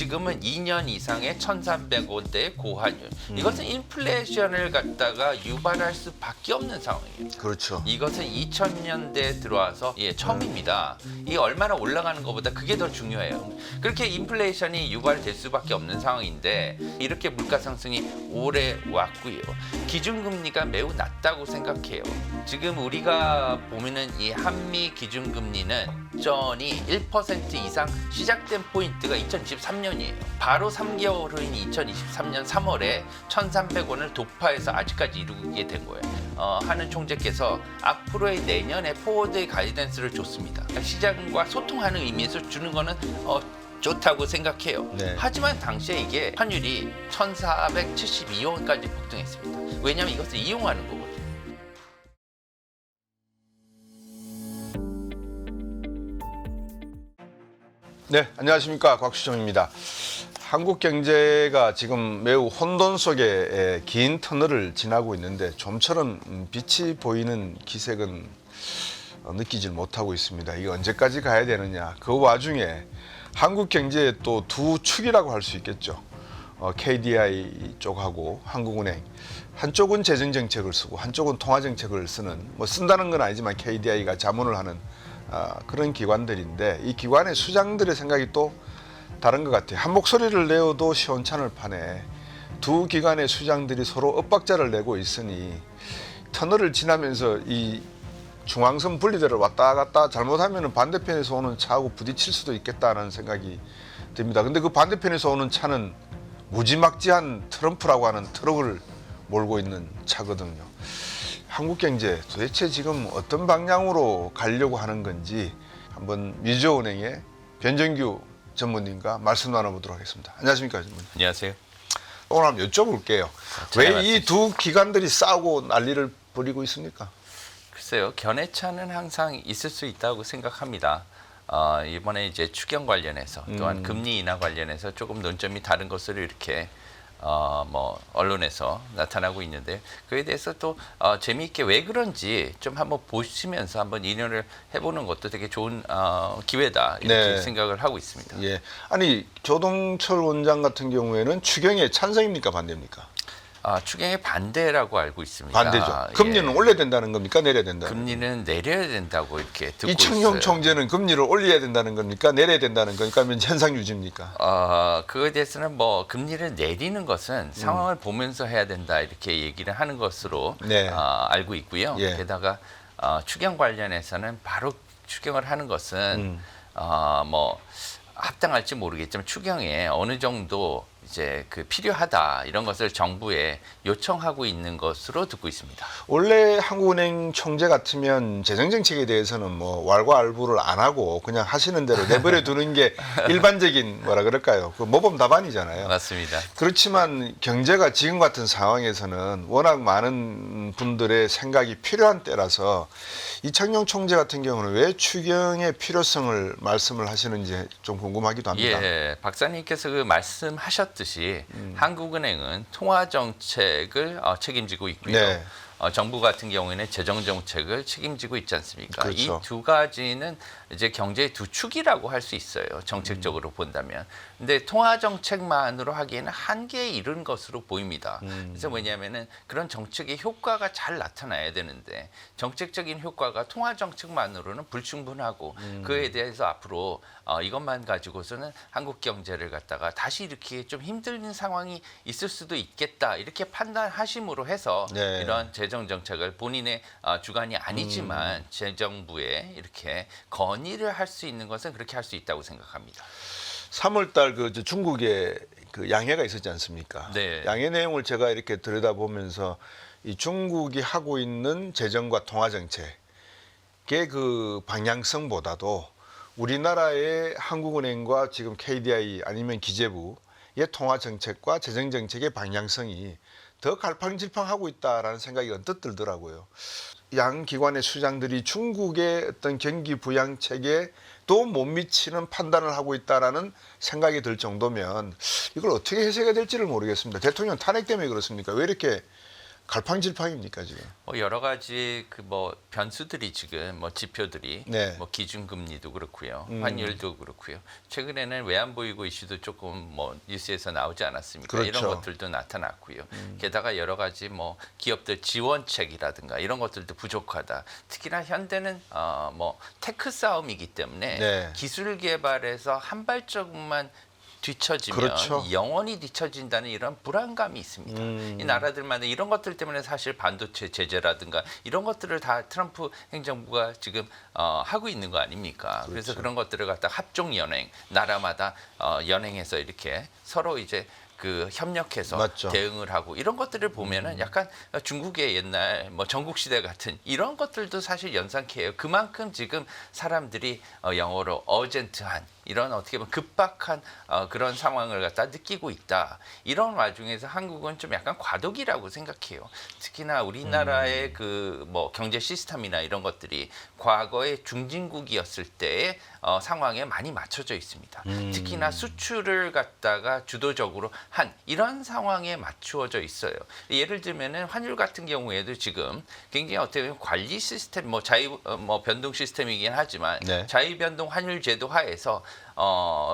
지금은 2년 이상의 1,300원대의 고환율. 이것은 인플레이션을 갖다가 유발할 수밖에 없는 상황이에요. 그렇죠. 이것은 2000년대에 들어와서 처음입니다. 이 얼마나 올라가는 것보다 그게 더 중요해요. 그렇게 인플레이션이 유발될 수밖에 없는 상황인데 이렇게 물가 상승이 오래 왔고요. 기준금리가 매우 낮다고 생각해요. 지금 우리가 보면은 이 한미 기준금리는 전이 1% 이상 시작된 포인트가 2023년이에요. 바로 3개월 후인 2023년 3월에 1,300원을 돌파해서 아직까지 이루게 된 거예요. 하는 총재께서 앞으로의 내년에 포워드 가이던스를 줬습니다. 시장과 소통하는 의미에서 주는 거는 좋다고 생각해요. 네. 하지만 당시에 이게 환율이 1,472원까지 폭등했습니다. 왜냐하면 이것을 이용하는 거거든요. 네, 안녕하십니까. 곽수정입니다. 한국 경제가 지금 매우 혼돈 속에 긴 터널을 지나고 있는데 좀처럼 빛이 보이는 기색은 느끼질 못하고 있습니다. 이게 언제까지 가야 되느냐. 그 와중에 한국 경제의 또 두 축이라고 할 수 있겠죠. KDI 쪽하고 한국은행. 한쪽은 재정정책을 쓰고 한쪽은 통화정책을 쓰는, 뭐 쓴다는 건 아니지만 KDI가 자문을 하는 그런 기관들인데, 이 기관의 수장들의 생각이 또 다른 것 같아요. 한 목소리를 내어도 시원찮을 판에 두 기관의 수장들이 서로 엇박자를 내고 있으니 터널을 지나면서 이 중앙선 분리대를 왔다 갔다 잘못하면 반대편에서 오는 차하고 부딪힐 수도 있겠다는 생각이 듭니다. 근데 그 반대편에서 오는 차는 무지막지한 트럼프라고 하는 트럭을 몰고 있는 차거든요. 한국 경제 도대체 지금 어떤 방향으로 가려고 하는 건지 한번 미주은행의 변정규 전무님과 말씀 나눠보도록 하겠습니다. 안녕하십니까, 전무님. 안녕하세요. 오늘 한번 여쭤볼게요. 왜 이 두 기관들이 싸우고 난리를 벌이고 있습니까? 글쎄요, 견해차는 항상 있을 수 있다고 생각합니다. 이번에 이제 추경 관련해서 또한 금리 인하 관련해서 조금 논점이 다른 것으로 이렇게 언론에서 나타나고 있는데, 그에 대해서 또 재미있게 왜 그런지 좀 한번 보시면서 한번 인연을 해보는 것도 되게 좋은 기회다 이렇게 네. 생각을 하고 있습니다. 예. 아니, 조동철 원장 같은 경우에는 추경에 찬성입니까, 반대입니까? 추경에 반대라고 알고 있습니다. 반대죠. 금리는 올려야 된다는 겁니까, 내려야 된다는 겁니까? 금리는 내려야 된다고 이렇게 듣고 이청용 있어요. 총재는 금리를 올려야 된다는 겁니까, 내려야 된다는 겁니까, 아니면 현상 유지입니까? 그거에 대해서는 금리를 내리는 것은 상황을 보면서 해야 된다 이렇게 얘기를 하는 것으로 네. 알고 있고요. 예. 게다가 추경 관련해서는 바로 추경을 하는 것은 합당할지 모르겠지만 추경에 어느 정도 이제 필요하다 이런 것을 정부에 요청하고 있는 것으로 듣고 있습니다. 원래 한국은행 총재 같으면 재정정책에 대해서는 왈가왈부를 안 하고 그냥 하시는 대로 내버려 두는 게 일반적인 뭐라 그럴까요? 그 모범 답안이잖아요. 맞습니다. 그렇지만 경제가 지금 같은 상황에서는 워낙 많은 분들의 생각이 필요한 때라서 이청용 총재 같은 경우는 왜 추경의 필요성을 말씀을 하시는지 좀 궁금하기도 합니다. 예, 박사님께서 말씀하셨듯이 한국은행은 통화 정책을 책임지고 있고요. 네. 정부 같은 경우에는 재정 정책을 책임지고 있지 않습니까? 그렇죠. 이 두 가지는 이제 경제의 두 축이라고 할 수 있어요. 정책적으로 본다면. 근데 통화 정책만으로 하기에는 한계에 이른 것으로 보입니다. 그래서 뭐냐면은 그런 정책의 효과가 잘 나타나야 되는데 정책적인 효과가 통화 정책만으로는 불충분하고 그에 대해서 앞으로 이것만 가지고서는 한국 경제를 갖다가 다시 일으키기 좀 힘든 상황이 있을 수도 있겠다 이렇게 판단하심으로 해서 네. 이런 재정 정책을 본인의 주관이 아니지만 재정부에 이렇게 건의를 할 수 있는 것은 그렇게 할 수 있다고 생각합니다. 3월달 중국에 양해가 있었지 않습니까? 네. 양해 내용을 제가 이렇게 들여다보면서 이 중국이 하고 있는 재정과 통화 정책의 그 방향성보다도 우리나라의 한국은행과 지금 KDI 아니면 기재부의 통화 정책과 재정 정책의 방향성이 더 갈팡질팡하고 있다라는 생각이 언뜻 들더라고요. 양 기관의 수장들이 중국의 어떤 경기 부양 체계도 못 미치는 판단을 하고 있다라는 생각이 들 정도면 이걸 어떻게 해석해야 될지를 모르겠습니다. 대통령 탄핵 때문에 그렇습니까? 왜 이렇게 갈팡질팡입니까 지금? 뭐 여러 가지 그 뭐 변수들이 지금 뭐 지표들이 네. 뭐 기준금리도 그렇고요, 환율도 그렇고요. 최근에는 외환보유고 이슈도 조금 뭐 뉴스에서 나오지 않았습니까? 그렇죠. 이런 것들도 나타났고요. 게다가 여러 가지 뭐 기업들 지원책이라든가 이런 것들도 부족하다. 특히나 현대는 뭐 테크 싸움이기 때문에 네. 기술 개발에서 한 발짝만 뒤처지면 그렇죠. 영원히 뒤처진다는 이런 불안감이 있습니다. 이 나라들마다 이런 것들 때문에 사실 반도체 제재라든가 이런 것들을 다 트럼프 행정부가 지금 하고 있는 거 아닙니까? 그래서 그렇죠. 그런 것들을 갖다 합종 연행, 나라마다 연행해서 이렇게 서로 이제 그 협력해서 맞죠. 대응을 하고 이런 것들을 보면은 약간 중국의 옛날 뭐 전국 시대 같은 이런 것들도 사실 연상케 해요. 그만큼 지금 사람들이 영어로 어젠트한 이런 어떻게 보면 급박한 그런 상황을 갖다 느끼고 있다. 이런 와중에서 한국은 좀 약간 과도기라고 생각해요. 특히나 우리나라의 그 뭐 경제 시스템이나 이런 것들이 과거의 중진국이었을 때의 상황에 많이 맞춰져 있습니다. 특히나 수출을 갖다가 주도적으로 한 이런 상황에 맞추어져 있어요. 예를 들면은 환율 같은 경우에도 지금 굉장히 어떻게 보면 관리 시스템 뭐 자유 뭐 변동 시스템이긴 하지만 네. 자유 변동 환율 제도 하에서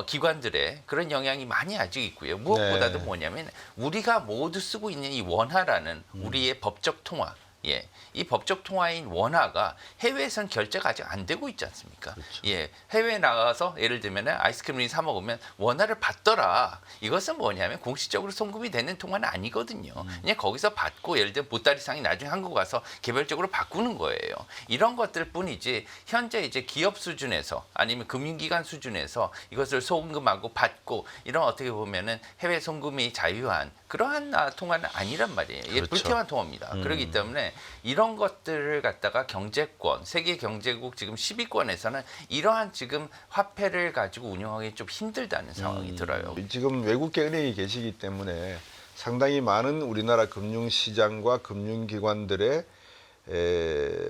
기관들의 그런 영향이 많이 아직 있고요. 무엇보다도 네. 뭐냐면 우리가 모두 쓰고 있는 이 원화라는 우리의 법적 통화, 예, 이 법적 통화인 원화가 해외에선 결제가 아직 안 되고 있지 않습니까? 그렇죠. 예, 해외에 나가서 예를 들면 아이스크림을 사 먹으면 원화를 받더라. 이것은 뭐냐면 공식적으로 송금이 되는 통화는 아니거든요. 그냥 거기서 받고 예를 들면 보따리상이 나중에 한국 와서 개별적으로 바꾸는 거예요. 이런 것들 뿐이지 현재 이제 기업 수준에서 아니면 금융기관 수준에서 이것을 송금하고 받고 이런 어떻게 보면은 해외 송금이 자유한 그러한 통화는 아니란 말이에요. 이게 그렇죠. 불쾌한 통화입니다. 그렇기 때문에 이런 것들을 갖다가 경제권, 세계 경제국 지금 10위권에서는 이러한 지금 화폐를 가지고 운영하기 좀 힘들다는 상황이 들어요. 지금 외국계 은행이 계시기 때문에 상당히 많은 우리나라 금융시장과 금융기관들의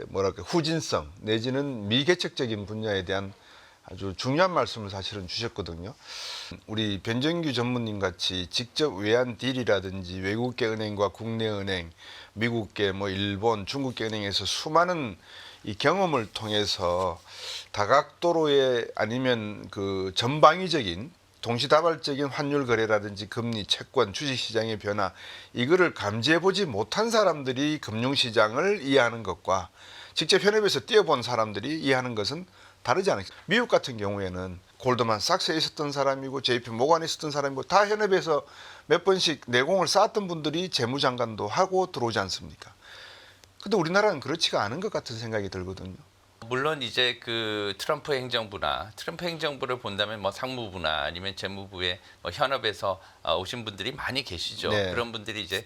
뭐랄까 후진성 내지는 미개척적인 분야에 대한 아주 중요한 말씀을 사실은 주셨거든요. 우리 변정규 전무님 같이 직접 외환 딜이라든지 외국계 은행과 국내 은행, 미국계 뭐 일본, 중국계 은행에서 수많은 이 경험을 통해서 다각도로의 아니면 그 전방위적인 동시다발적인 환율 거래라든지 금리, 채권, 주식시장의 변화 이거를 감지해 보지 못한 사람들이 금융시장을 이해하는 것과 직접 현업에서 뛰어본 사람들이 이해하는 것은 다르지 않습니까? 미국 같은 경우에는 골드만삭스에 있었던 사람이고 JP 모간에 있었던 사람이고 다 현업에서 몇 번씩 내공을 쌓았던 분들이 재무장관도 하고 들어오지 않습니까? 근데 우리나라는 그렇지가 않은 것 같은 생각이 들거든요. 물론 이제 그 트럼프 행정부를 본다면 뭐 상무부나 아니면 재무부의 뭐 현업에서 오신 분들이 많이 계시죠. 네. 그런 분들이 이제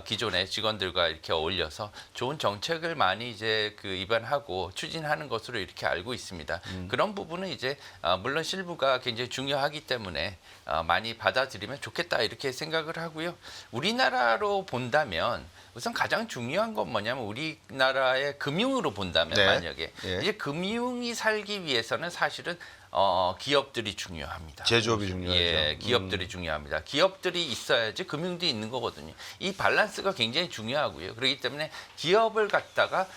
기존의 직원들과 이렇게 어울려서 좋은 정책을 많이 이제 그 입안하고 추진하는 것으로 이렇게 알고 있습니다. 그런 부분은 이제 물론 실무가 굉장히 중요하기 때문에 많이 받아들이면 좋겠다 이렇게 생각을 하고요. 우리나라로 본다면 우선 가장 중요한 건 뭐냐면 우리나라의 금융으로 본다면 네. 만약에 예. 이제 금융이 살기 위해서는 사실은 기업들이 중요합니다. 제조업이 중요하죠. 예, 기업들이 중요합니다. 기업들이 있어야지 금융도 있는 거거든요. 이 밸런스가 굉장히 중요하고요. 그렇기 때문에 기업을 갖다가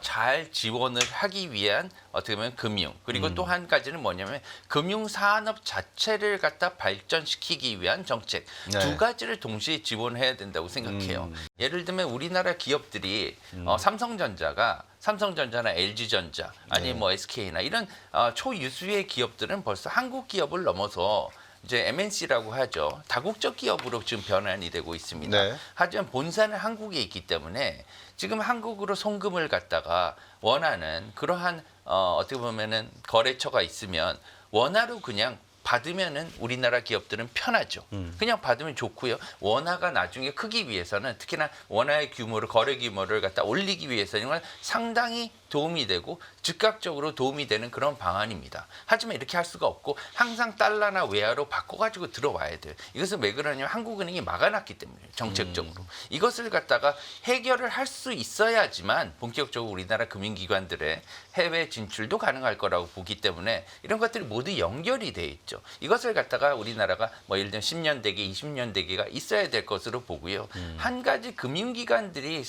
잘 지원을 하기 위한 어떻게 보면 금융 그리고 또 한 가지는 뭐냐면 금융 산업 자체를 갖다 발전시키기 위한 정책 네. 두 가지를 동시에 지원해야 된다고 생각해요. 예를 들면 우리나라 기업들이 삼성전자나 LG전자 아니 뭐 SK나 이런 초유수의 기업들은 벌써 한국 기업을 넘어서 이제 MNC라고 하죠. 다국적 기업으로 지금 변환이 되고 있습니다. 네. 하지만 본사는 한국에 있기 때문에 지금 한국으로 송금을 갖다가 원하는 그러한 어떻게 보면은 거래처가 있으면 원화로 그냥 받으면은 우리나라 기업들은 편하죠. 그냥 받으면 좋고요. 원화가 나중에 크기 위해서는 특히나 원화의 규모를 거래 규모를 갖다 올리기 위해서는 상당히 도움이 되고 즉각적으로 도움이 되는 그런 방안입니다. 하지만 이렇게 할 수가 없고 항상 달러나 외화로 바꿔가지고 들어와야 돼요. 이것은 왜 그러냐면 한국은행이 막아놨기 때문에 정책적으로. 이것을 갖다가 해결을 할 수 있어야지만 본격적으로 우리나라 금융기관들의 해외 진출도 가능할 거라고 보기 때문에 이런 것들이 모두 연결이 돼 있죠. 이것을 갖다가 우리나라가 뭐 예를 들면 10년 대계, 20년 대계가 있어야 될 것으로 보고요. 한 가지 금융기관들이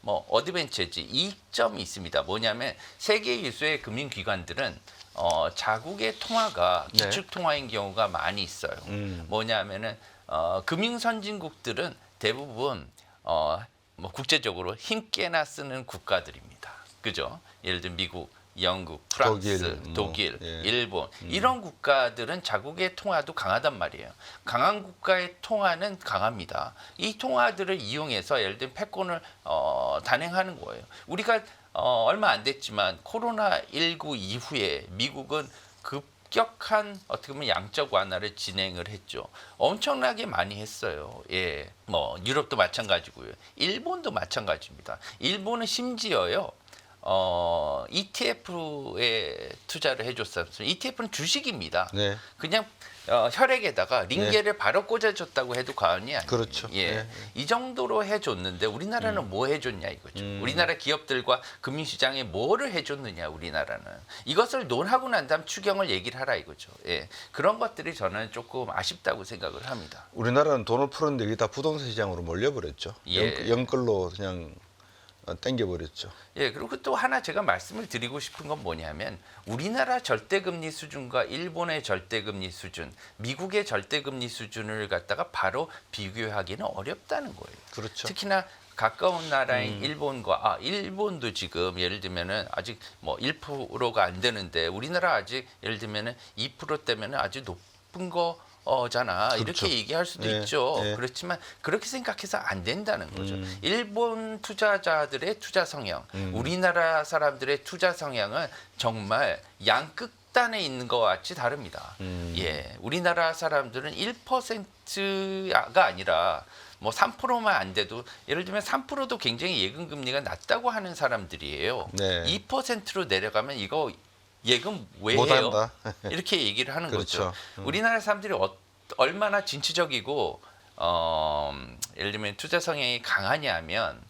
뭐 어드밴티지 이점이 있습니다. 뭐냐면 세계 유수의 금융기관들은 자국의 통화가 네. 기축 통화인 경우가 많이 있어요. 뭐냐면은 금융 선진국들은 대부분 뭐 국제적으로 힘께나 쓰는 국가들입니다. 그죠? 예를 들면 미국, 영국, 프랑스, 독일, 예. 일본 이런 국가들은 자국의 통화도 강하단 말이에요. 강한 국가의 통화는 강합니다. 이 통화들을 이용해서 예를 들면 패권을 단행하는 거예요. 우리가 얼마 안 됐지만 코로나19 이후에 미국은 급격한 어떻게 보면 양적 완화를 진행을 했죠. 엄청나게 많이 했어요. 예, 뭐 유럽도 마찬가지고요. 일본도 마찬가지입니다. 일본은 심지어요. ETF에 투자를 해줬어요. ETF는 주식입니다. 네. 그냥 혈액에다가 링겔을 바로 꽂아줬다고 해도 과언이 아니에요. 그렇죠. 예, 네. 이 정도로 해줬는데 우리나라는 뭐 해줬냐 이거죠. 우리나라 기업들과 금융시장에 뭐를 해줬느냐 우리나라는 이것을 논하고 난 다음 추경을 얘기를 하라 이거죠. 예, 그런 것들이 저는 조금 아쉽다고 생각을 합니다. 우리나라는 돈을 푸는데 이게 다 부동산 시장으로 몰려버렸죠. 예. 영끌로 그냥 땡겨버렸죠. 예, 그리고 또 하나 제가 말씀을 드리고 싶은 건 뭐냐면 우리나라 절대금리 수준과 일본의 절대금리 수준, 미국의 절대금리 수준을 갖다가 바로 비교하기는 어렵다는 거예요. 그렇죠. 특히나 가까운 나라인 일본과 일본도 지금 예를 들면은 아직 뭐 1%가 안 되는데 우리나라 아직 예를 들면은 2%대면은 아주 높은 잖아. 그렇죠. 이렇게 얘기할 수도 네, 있죠. 네. 그렇지만 그렇게 생각해서 안 된다는 거죠. 일본 투자자들의 투자 성향, 우리나라 사람들의 투자 성향은 정말 양극단에 있는 것과 같이 다릅니다. 예, 우리나라 사람들은 1%가 아니라 뭐 3%만 안 돼도 예를 들면 3%도 굉장히 예금 금리가 낮다고 하는 사람들이에요. 네. 2%로 내려가면 이거 예금 왜 못한다. 해요? 이렇게 얘기를 하는 그렇죠. 거죠. 우리나라 사람들이 얼마나 진취적이고 예를 들면 투자 성향이 강하냐면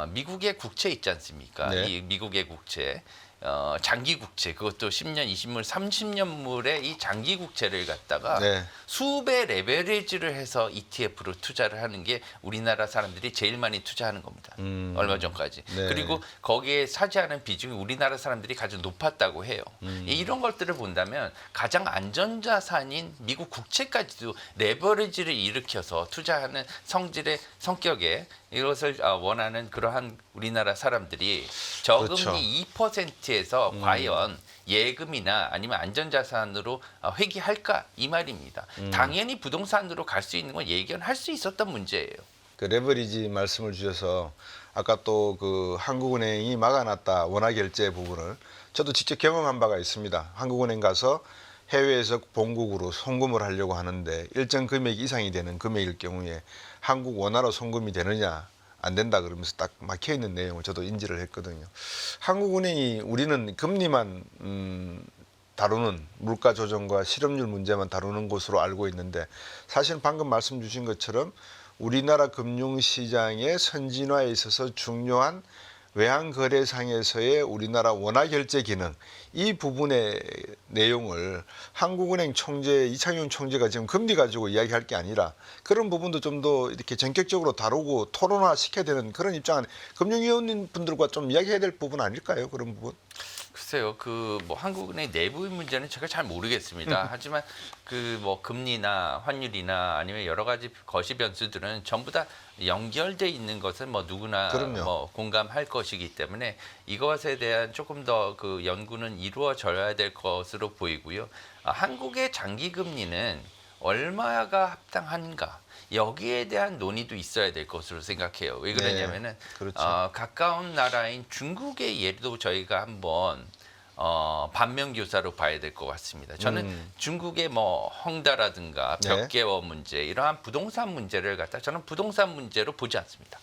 미국의 국채 있지 않습니까? 네. 이 미국의 국채 장기 국채 그것도 10년, 20년, 30년물의 이 장기 국채를 갖다가 네. 수배 레버리지를 해서 ETF로 투자를 하는 게 우리나라 사람들이 제일 많이 투자하는 겁니다. 얼마 전까지. 네. 그리고 거기에 차지하는 비중이 우리나라 사람들이 가장 높았다고 해요. 이런 것들을 본다면 가장 안전자산인 미국 국채까지도 레버리지를 일으켜서 투자하는 성격의 이것을 원하는 그러한 우리나라 사람들이 저금리 그렇죠. 2%에서 과연 예금이나 아니면 안전자산으로 회귀할까 이 말입니다. 당연히 부동산으로 갈 수 있는 건 예견할 수 있었던 문제예요. 그 레버리지 말씀을 주셔서 아까 또 그 한국은행이 막아놨다 원화 결제 부분을 저도 직접 경험한 바가 있습니다. 한국은행 가서 해외에서 본국으로 송금을 하려고 하는데 일정 금액 이상이 되는 금액일 경우에 한국 원화로 송금이 되느냐 안 된다 그러면서 딱 막혀 있는 내용을 저도 인지를 했거든요. 한국은행이 우리는 금리만 다루는 물가 조정과 실업률 문제만 다루는 곳으로 알고 있는데 사실 방금 말씀 주신 것처럼 우리나라 금융시장의 선진화에 있어서 중요한 외환거래상에서의 우리나라 원화 결제 기능 이 부분의 내용을 한국은행 총재 이창용 총재가 지금 금리 가지고 이야기할 게 아니라 그런 부분도 좀 더 이렇게 전격적으로 다루고 토론화 시켜야 되는 그런 입장은 금융위원분들과 좀 이야기해야 될 부분 아닐까요? 그런 부분? 글쎄요, 그 뭐 한국은행 내부의 문제는 제가 잘 모르겠습니다. 하지만 그 뭐 금리나 환율이나 아니면 여러 가지 거시 변수들은 전부 다 연결돼 있는 것은 뭐 누구나 그럼요. 뭐 공감할 것이기 때문에 이것에 대한 조금 더 그 연구는 이루어져야 될 것으로 보이고요. 한국의 장기 금리는 얼마가 합당한가? 여기에 대한 논의도 있어야 될 것으로 생각해요. 왜 그러냐면은 그렇죠. 가까운 나라인 중국의 예도 저희가 한번 반면교사로 봐야 될 것 같습니다. 저는 중국의 뭐 헝다라든가 네. 벽개워 문제 이러한 부동산 문제를 갖다 저는 부동산 문제로 보지 않습니다.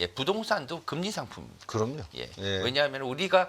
예, 부동산도 금리 상품입니다. 그럼요. 예. 예. 왜냐하면 우리가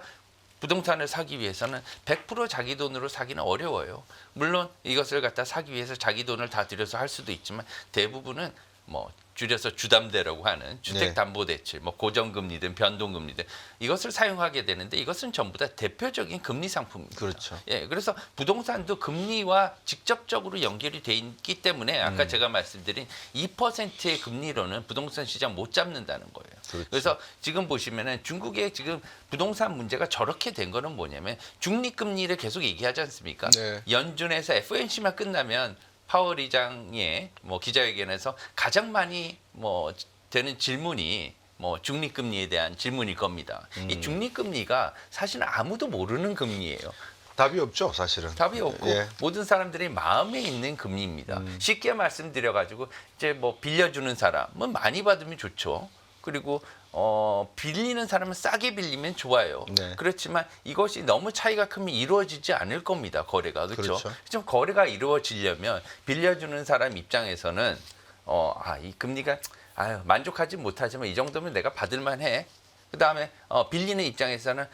부동산을 사기 위해서는 100% 자기 돈으로 사기는 어려워요. 물론 이것을 갖다 사기 위해서 자기 돈을 다 들여서 할 수도 있지만 대부분은 뭐 줄여서 주담대라고 하는 주택담보대출, 뭐 고정금리든 변동금리든 이것을 사용하게 되는데 이것은 전부 다 대표적인 금리 상품입니다. 그렇죠. 예, 그래서 부동산도 금리와 직접적으로 연결이 돼 있기 때문에 아까 제가 말씀드린 2%의 금리로는 부동산 시장 못 잡는다는 거예요. 그렇죠. 그래서 지금 보시면은 중국의 지금 부동산 문제가 저렇게 된 거는 뭐냐면 중립금리를 계속 얘기하지 않습니까? 네. 연준에서 FOMC만 끝나면 파월 의장의 뭐 기자회견에서 가장 많이 뭐 되는 질문이 뭐 중립금리에 대한 질문일 겁니다. 이 중립금리가 사실은 아무도 모르는 금리예요. 답이 없죠, 사실은. 답이 없고 예. 모든 사람들이 마음에 있는 금리입니다. 쉽게 말씀드려가지고 이제 뭐 빌려주는 사람은 많이 받으면 좋죠. 그리고 빌리는 사람은 싸게 빌리면 좋아요. 네. 그렇지만 이것이 너무 차이가 크면 이루어지지 않을 겁니다. 거래가 그렇죠. 그렇죠. 좀 거래가 이루어지려면 빌려주는 사람 입장에서는 이 금리가 만족하지 못하지만 이 정도면 내가 받을만해. 그다음에 빌리는 입장에서는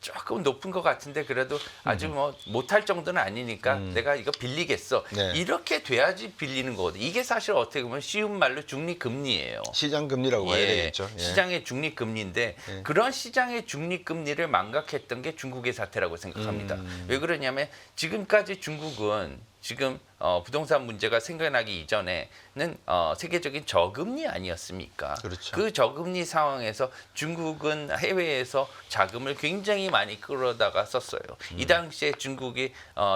조금 높은 것 같은데 그래도 아주 뭐 못할 정도는 아니니까 내가 이거 빌리겠어. 네. 이렇게 돼야지 빌리는 거거든요. 이게 사실 어떻게 보면 쉬운 말로 중립금리예요. 시장금리라고 봐야 되겠죠. 예. 시장의 중립금리인데 그런 시장의 중립금리를 망각했던 게 중국의 사태라고 생각합니다. 왜 그러냐면 지금까지 중국은 지금 부동산 문제가 생겨나기 이전에는 세계적인 저금리 아니었습니까? 그렇죠. 그 저금리 상황에서 중국은 해외에서 자금을 굉장히 많이 끌어다가 썼어요. 이 당시에 중국의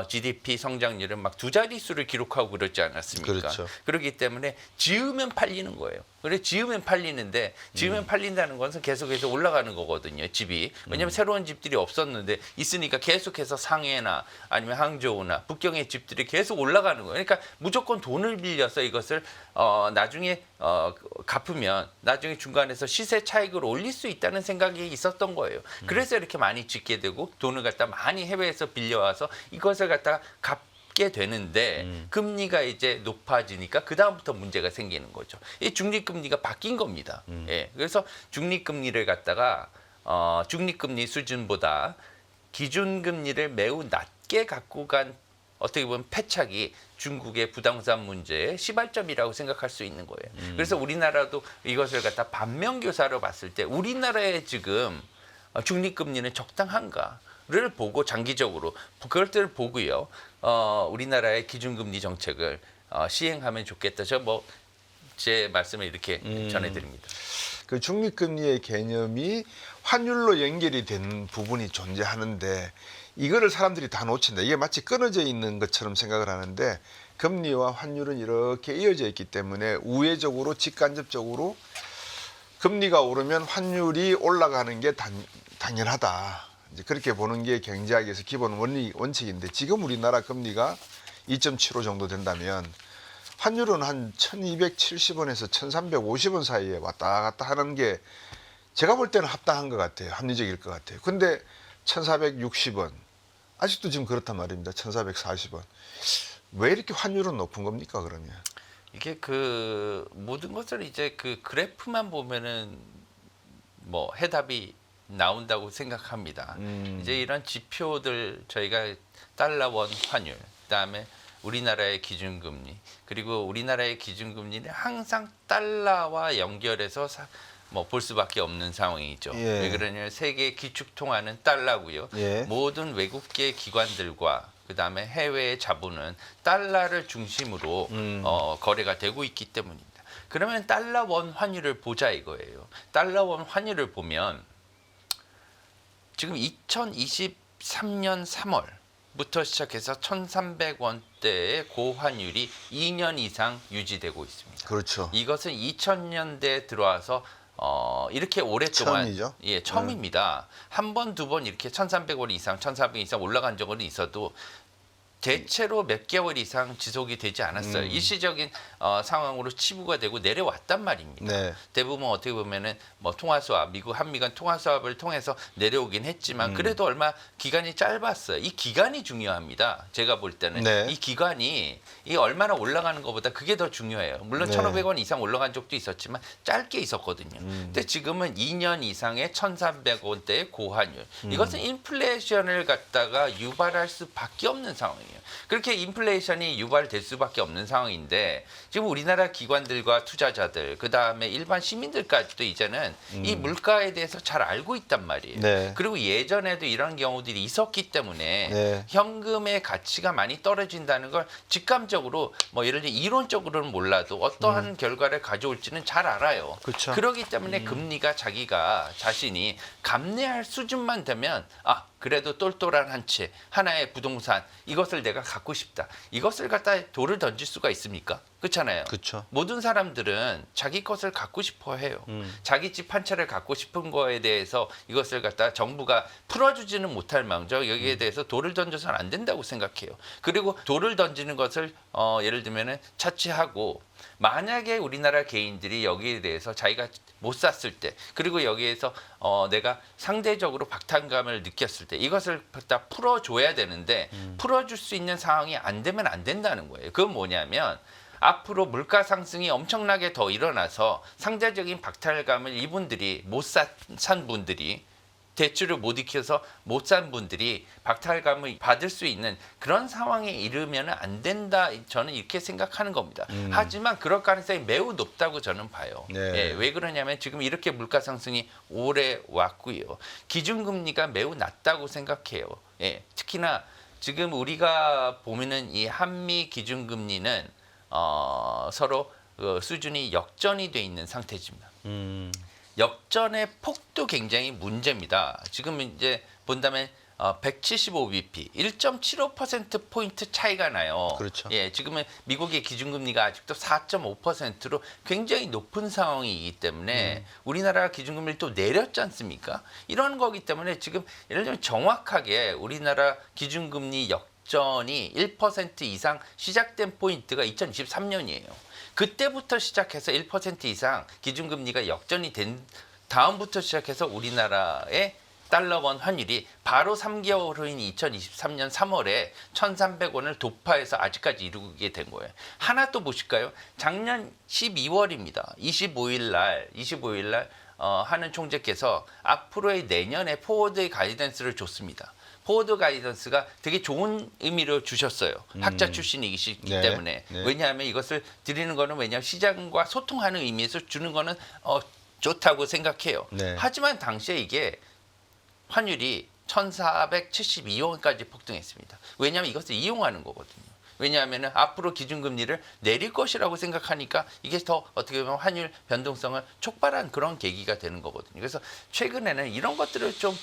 GDP 성장률은 막 두 자릿수를 기록하고 그러지 않았습니까? 그렇죠. 그렇기 때문에 지으면 팔리는 거예요. 그래 지으면 팔리는데 지으면 팔린다는 것은 계속해서 올라가는 거거든요. 집이. 왜냐하면 새로운 집들이 없었는데 있으니까 계속해서 상해나 아니면 항저우나 북경의 집들이 계속 올라가는 거예요. 그러니까 무조건 돈을 빌려서 이것을 나중에 갚으면 나중에 중간에서 시세 차익을 올릴 수 있다는 생각이 있었던 거예요. 그래서 이렇게 많이 짓게 되고 돈을 갖다 많이 해외에서 빌려와서 이것을 갖다가 게 되는데 금리가 이제 높아지니까 그 다음부터 문제가 생기는 거죠. 이 중립금리가 바뀐 겁니다. 예, 그래서 중립금리를 갖다가 중립금리 수준보다 기준금리를 매우 낮게 갖고 간 어떻게 보면 패착이 중국의 부동산 문제의 시발점이라고 생각할 수 있는 거예요. 그래서 우리나라도 이것을 갖다 반면교사로 봤을 때 우리나라의 지금 중립금리는 적당한가를 보고 장기적으로 그것들을 보고요. 우리나라의 기준금리 정책을 시행하면 좋겠다. 저 제 말씀을 이렇게 전해드립니다. 그 중립금리의 개념이 환율로 연결이 된 부분이 존재하는데 이거를 사람들이 다 놓친다. 이게 마치 끊어져 있는 것처럼 생각을 하는데 금리와 환율은 이렇게 이어져 있기 때문에 우회적으로 직간접적으로 금리가 오르면 환율이 올라가는 게 당연하다. 이제 그렇게 보는 게 경제학에서 기본 원칙인데 지금 우리나라 금리가 2.75 정도 된다면 환율은 한 1270원에서 1350원 사이에 왔다 갔다 하는 게 제가 볼 때는 합당한 것 같아요. 합리적일 것 같아요. 근데 1460원 아직도 지금 그렇단 말입니다. 1440원. 왜 이렇게 환율은 높은 겁니까 그러면? 이게 그 모든 것을 이제 그 그래프만 보면은 뭐 해답이 나온다고 생각합니다. 이제 이런 지표들 저희가 달러 원 환율, 그다음에 우리나라의 기준금리, 그리고 우리나라의 기준금리는 항상 달러와 연결해서 볼 수밖에 없는 상황이죠. 예. 왜 그러냐면 세계 기축통화는 달러고요. 예. 모든 외국계 기관들과 그다음에 해외의 자본은 달러를 중심으로 거래가 되고 있기 때문입니다. 그러면 달러 원 환율을 보자 이거예요. 달러 원 환율을 보면 지금 2023년 3월부터 시작해서 1,300원대의 고환율이 2년 이상 유지되고 있습니다. 그렇죠. 이것은 2000년대에 들어와서 이렇게 오랫동안 처음이죠. 예, 처음입니다. 한 번, 두 번 이렇게 1,300원 이상, 1,400원 이상 올라간 적은 있어도 대체로 몇 개월 이상 지속이 되지 않았어요. 일시적인 상황으로 치부가 되고 내려왔단 말입니다. 네. 대부분 어떻게 보면은 뭐 통화수합, 미국 한미 간 통화수합을 통해서 내려오긴 했지만 그래도 얼마 기간이 짧았어요. 이 기간이 중요합니다. 제가 볼 때는 네. 이 기간이 이 얼마나 올라가는 것보다 그게 더 중요해요. 물론 네. 1,500원 이상 올라간 적도 있었지만 짧게 있었거든요. 근데 지금은 2년 이상의 1,300원대의 고환율. 이것은 인플레이션을 갖다가 유발할 수밖에 없는 상황이에요. 그렇게 인플레이션이 유발될 수밖에 없는 상황인데 지금 우리나라 기관들과 투자자들 그다음에 일반 시민들까지도 이제는 이 물가에 대해서 잘 알고 있단 말이에요. 네. 그리고 예전에도 이런 경우들이 있었기 때문에 네. 현금의 가치가 많이 떨어진다는 걸 직감적으로 뭐 예를 들어 이론적으로는 몰라도 어떠한 결과를 가져올지는 잘 알아요. 그쵸. 그렇기 때문에 금리가 자기가 자신이 감내할 수준만 되면 그래도 똘똘한 한 채, 하나의 부동산 이것을 내가 갖고 싶다. 이것을 갖다 돌을 던질 수가 있습니까? 그렇잖아요. 그쵸. 모든 사람들은 자기 것을 갖고 싶어 해요. 자기 집 한 채를 갖고 싶은 거에 대해서 이것을 갖다 정부가 풀어주지는 못할 망정 여기에 대해서 돌을 던져서는 안 된다고 생각해요. 그리고 돌을 던지는 것을 예를 들면은 차치하고 만약에 우리나라 개인들이 여기에 대해서 자기가 못 샀을 때 그리고 여기에서 내가 상대적으로 박탈감을 느꼈을 때 이것을 다 풀어줘야 되는데 풀어줄 수 있는 상황이 안 되면 안 된다는 거예요. 그건 뭐냐면 앞으로 물가 상승이 엄청나게 더 일어나서 상대적인 박탈감을 이분들이 못 산 분들이 대출을 못 익혀서 못 산 분들이 박탈감을 받을 수 있는 그런 상황에 이르면 안 된다. 저는 이렇게 생각하는 겁니다. 하지만 그럴 가능성이 매우 높다고 저는 봐요. 네. 예, 왜 그러냐면 지금 이렇게 물가 상승이 오래 왔고요. 기준금리가 매우 낮다고 생각해요. 예, 특히나 지금 우리가 보면은 이 한미 기준금리는 서로 수준이 역전이 돼 있는 상태입니다. 역전의 폭도 굉장히 문제입니다. 지금 이제 본다면 175bp, 1.75% 포인트 차이가 나요. 그렇죠. 예, 지금은 미국의 기준금리가 아직도 4.5%로 굉장히 높은 상황이기 때문에 우리나라 기준금리를 또 내렸지 않습니까? 이런 거기 때문에 지금 예를 들면 정확하게 우리나라 기준금리 역전이 1% 이상 시작된 포인트가 2023년이에요. 그때부터 시작해서 1% 이상 기준금리가 역전이 된 다음부터 시작해서 우리나라의 달러원 환율이 바로 3개월 후인 2023년 3월에 1,300원을 돌파해서 아직까지 이루게 된 거예요. 하나 또 보실까요? 작년 12월입니다. 25일 날 하는 총재께서 앞으로의 내년에 포워드 가이던스를 줬습니다. 포워드 가이던스가 되게 좋은 의미로 주셨어요. 학자 출신이시기 네, 때문에. 네. 왜냐하면 이것을 드리는 거는 왜냐하면 시장과 소통하는 의미에서 주는 거는 좋다고 생각해요. 네. 하지만 당시에 이게 환율이 1,472원까지 폭등했습니다. 왜냐하면 이것을 이용하는 거거든요. 왜냐하면 앞으로 기준금리를 내릴 것이라고 생각하니까 이게 더 어떻게 보면 환율 변동성을 촉발한 그런 계기가 되는 거거든요. 그래서 최근에는 이런 것들을 좀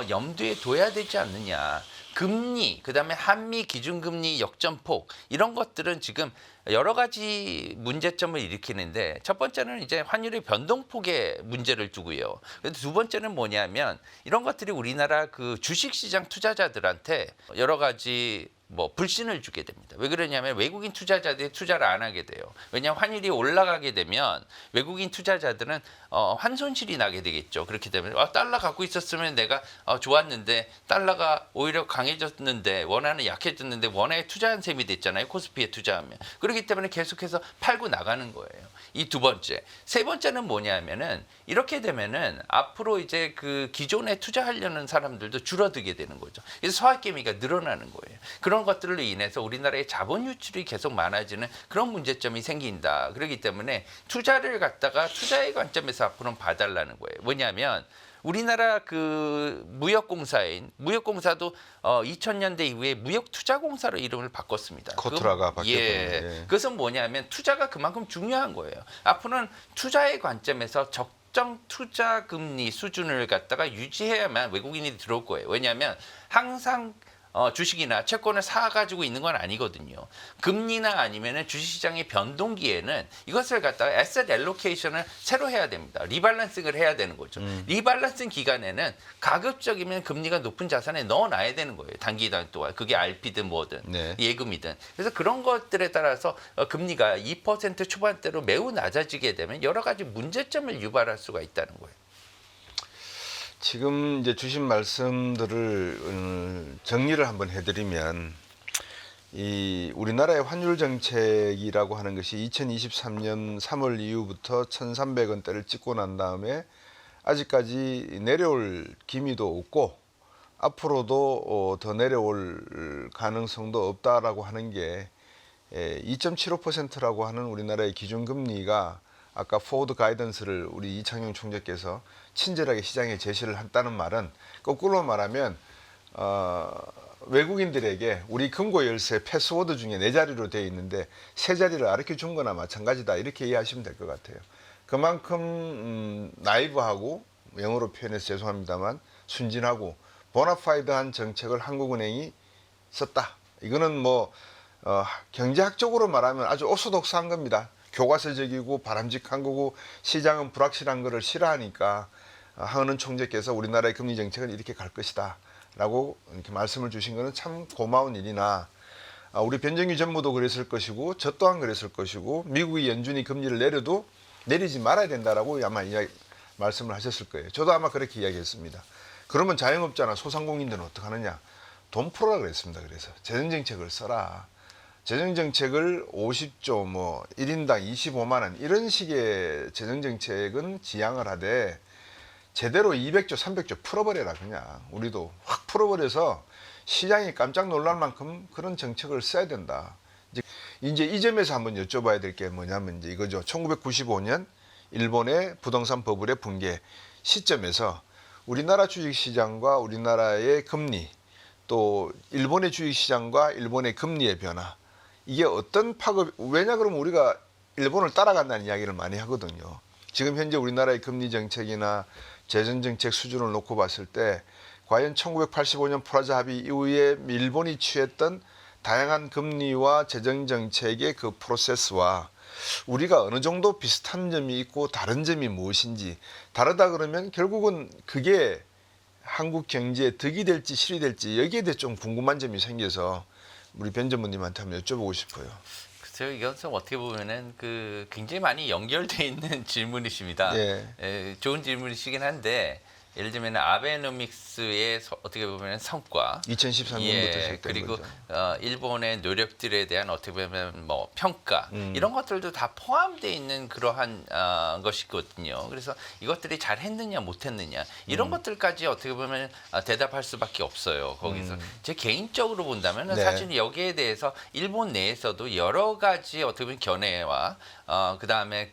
염두에 둬야 되지 않느냐. 금리, 그다음에 한미 기준금리 역전폭 이런 것들은 지금 여러 가지 문제점을 일으키는데 첫 번째는 이제 환율의 변동폭에 문제를 두고요. 두 번째는 뭐냐면 이런 것들이 우리나라 그 주식시장 투자자들한테 여러 가지 불신을 주게 됩니다. 왜 그러냐면 외국인 투자자들이 투자를 안 하게 돼요. 왜냐하면 환율이 올라가게 되면 외국인 투자자들은 환손실이 나게 되겠죠. 그렇게 되면 달러 갖고 있었으면 내가 좋았는데 달러가 오히려 강해졌는데 원화는 약해졌는데 원화에 투자한 셈이 됐잖아요. 코스피에 투자하면. 그렇기 때문에 계속해서 팔고 나가는 거예요. 이 두 번째. 세 번째는 뭐냐면은 이렇게 되면은 앞으로 이제 그 기존에 투자하려는 사람들도 줄어들게 되는 거죠. 그래서 서학개미가 늘어나는 거예요. 그런 것들로 인해서 우리나라의 자본 유출이 계속 많아지는 그런 문제점이 생긴다. 그렇기 때문에 투자를 갖다가 투자의 관점에서 앞으로는 봐달라는 거예요. 뭐냐면 우리나라 그 무역공사도 2000년대 이후에 무역투자공사로 이름을 바꿨습니다. 코트라가 바뀌었군요. 예. 그것은 뭐냐면 투자가 그만큼 중요한 거예요. 앞으로는 투자의 관점에서 적정 투자 금리 수준을 갖다가 유지해야만 외국인이 들어올 거예요. 왜냐하면 항상 주식이나 채권을 사가지고 있는 건 아니거든요. 금리나 아니면은 주식시장의 변동기에는 이것을 갖다가 에셋 앨로케이션을 새로 해야 됩니다. 리밸런싱을 해야 되는 거죠. 리밸런싱 기간에는 가급적이면 금리가 높은 자산에 넣어놔야 되는 거예요. 단기 기간 동안. 그게 RP든 뭐든 네. 예금이든. 그래서 그런 것들에 따라서 금리가 2% 초반대로 매우 낮아지게 되면 여러 가지 문제점을 유발할 수가 있다는 거예요. 지금 이제 주신 말씀들을 정리를 한번 해드리면 이 우리나라의 환율 정책이라고 하는 것이 2023년 3월 이후부터 1,300원대를 찍고 난 다음에 아직까지 내려올 기미도 없고 앞으로도 더 내려올 가능성도 없다라고 하는 게 2.75%라고 하는 우리나라의 기준금리가 아까 포워드 가이던스를 우리 이창용 총재께서 친절하게 시장에 제시를 했다는 말은 거꾸로 말하면 외국인들에게 우리 금고 열쇠 패스워드 중에 4자리로 되어 있는데 3자리를 알려 준 거나 마찬가지다 이렇게 이해하시면 될 것 같아요. 그만큼 나이브하고 영어로 표현해서 죄송합니다만 순진하고 보나파이드한 정책을 한국은행이 썼다. 이거는 뭐 경제학적으로 말하면 아주 오소독스한 겁니다. 교과서적이고 바람직한 거고 시장은 불확실한 거를 싫어하니까 하은은 총재께서 우리나라의 금리 정책은 이렇게 갈 것이다 라고 이렇게 말씀을 주신 거는 참 고마운 일이나 우리 변정규 전무도 그랬을 것이고 저 또한 그랬을 것이고 미국이 연준이 금리를 내려도 내리지 말아야 된다라고 아마 말씀을 하셨을 거예요. 저도 아마 그렇게 이야기했습니다. 그러면 자영업자나 소상공인들은 어떡하느냐. 돈 풀어라 그랬습니다. 그래서 재정정책을 써라. 재정정책을 50조 뭐 1인당 25만 원 이런 식의 재정정책은 지양을 하되 제대로 200조 300조 풀어버려라. 그냥 우리도 확 풀어버려서 시장이 깜짝 놀랄 만큼 그런 정책을 써야 된다. 이제 이 점에서 한번 여쭤봐야 될 게 뭐냐면 이제 이거죠. 1995년 일본의 부동산 버블의 붕괴 시점에서 우리나라 주식시장과 우리나라의 금리 또 일본의 주식시장과 일본의 금리의 변화 이게 어떤 파급 왜냐 그러면 우리가 일본을 따라간다는 이야기를 많이 하거든요. 지금 현재 우리나라의 금리 정책이나 재정 정책 수준을 놓고 봤을 때 과연 1985년 프라자 합의 이후에 일본이 취했던 다양한 금리와 재정 정책의 그 프로세스와 우리가 어느 정도 비슷한 점이 있고 다른 점이 무엇인지 다르다 그러면 결국은 그게 한국 경제에 득이 될지 실이 될지 여기에 대해 좀 궁금한 점이 생겨서 우리 변 전무님한테 한번 여쭤보고 싶어요. 글쎄요, 이것은 어떻게 보면은 굉장히 많이 연결돼 있는 질문이십니다. 예. 좋은 질문이시긴 한데 예를 들면 아베노믹스의 어떻게 보면 성과, 2013년부터 시작된 그리고 거죠. 일본의 노력들에 대한 어떻게 보면 뭐 평가 이런 것들도 다 포함되어 있는 그러한 것이거든요. 그래서 이것들이 잘했느냐 못했느냐 이런 것들까지 어떻게 보면 대답할 수밖에 없어요. 거기서 제 개인적으로 본다면 네. 사실 여기에 대해서 일본 내에서도 여러 가지 어떻게 보면 견해와 그 다음에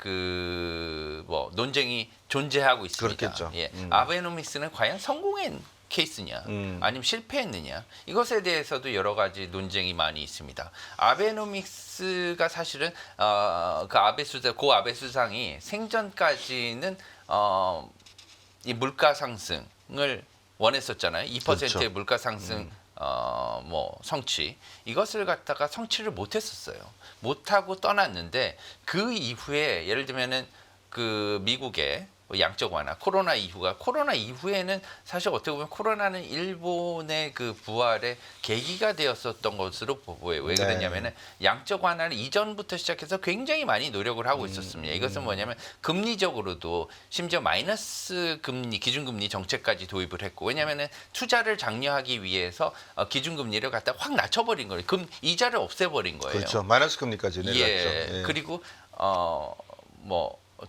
뭐 논쟁이 존재하고 있습니다. 그렇겠죠. 예. 아베노믹스는 과연 성공한 케이스냐 아니면 실패했느냐 이것에 대해서도 여러 가지 논쟁이 많이 있습니다. 아베노믹스가 사실은 고 아베 수상이 생전까지는 이 물가 상승을 원했었잖아요. 2%의 그렇죠. 물가 상승 뭐 성취 이것을 갖다가 성취를 못했었어요. 못하고 떠났는데 그 이후에 예를 들면은 미국의 양적 완화, 코로나 이후에는 사실 어떻게 보면 코로나는 일본의 부활의 계기가 되었었던 것으로 보여요. 왜 그러냐면은 양적 완화를 이전부터 시작해서 굉장히 많이 노력을 하고 있었습니다. 이것은 뭐냐면 금리적으로도 심지어 마이너스 금리, 기준금리 정책까지 도입을 했고 왜냐면은 투자를 장려하기 위해서 기준금리를 갖다 확 낮춰버린 거예요. 이자를 없애버린 거예요. 그렇죠. 마이너스 금리까지 내려갔죠. 예. 그리고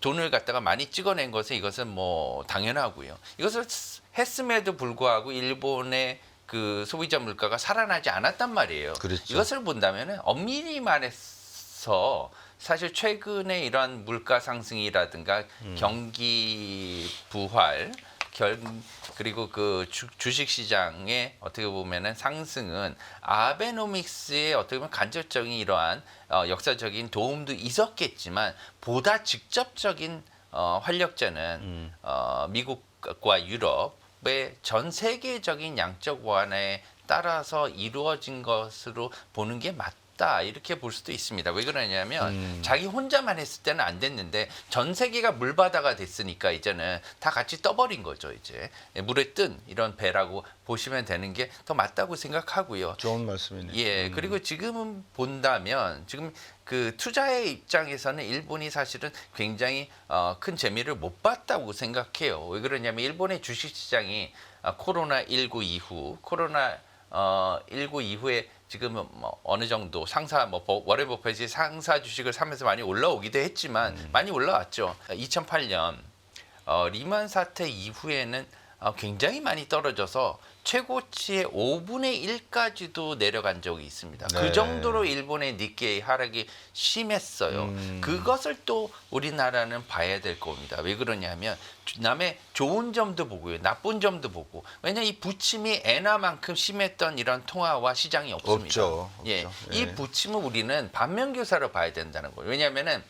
돈을 갖다가 많이 찍어낸 것은 이것은 뭐 당연하고요. 이것을 했음에도 불구하고 일본의 소비자 물가가 살아나지 않았단 말이에요. 그렇죠. 이것을 본다면은 엄밀히 말해서 사실 최근에 이러한 물가 상승이라든가 경기 부활 그리고 주식 시장의 어떻게 보면은 상승은 아베노믹스의 어떻게 보면 간접적인 이러한 역사적인 도움도 있었겠지만 보다 직접적인 활력제는 미국과 유럽의 전 세계적인 양적 완화의 따라서 이루어진 것으로 보는 게 맞다. 이렇게 볼 수도 있습니다. 왜 그러냐면 자기 혼자만 했을 때는 안 됐는데 전 세계가 물바다가 됐으니까 이제는 다 같이 떠버린 거죠. 이제 물에 뜬 이런 배라고 보시면 되는 게 더 맞다고 생각하고요. 좋은 말씀이네요. 예, 그리고 지금은 본다면 지금 그 투자의 입장에서는 일본이 사실은 굉장히 큰 재미를 못 봤다고 생각해요. 왜 그러냐면 일본의 주식시장이 코로나19 이후에 지금은 뭐 어느 정도 워렌 버핏이 상사 주식을 사면서 많이 올라오기도 했지만 많이 올라왔죠. 2008년 리만 사태 이후에는 굉장히 많이 떨어져서 최고치의 5분의 1까지도 내려간 적이 있습니다. 네. 그 정도로 일본의 니케이 하락이 심했어요. 그것을 또 우리나라는 봐야 될 겁니다. 왜 그러냐면 남의 좋은 점도 보고요. 나쁜 점도 보고. 왜냐하면 이 부침이 엔화만큼 심했던 이런 통화와 시장이 없습니다. 없죠. 예, 예. 이 부침을 우리는 반면교사로 봐야 된다는 거예요. 왜냐하면은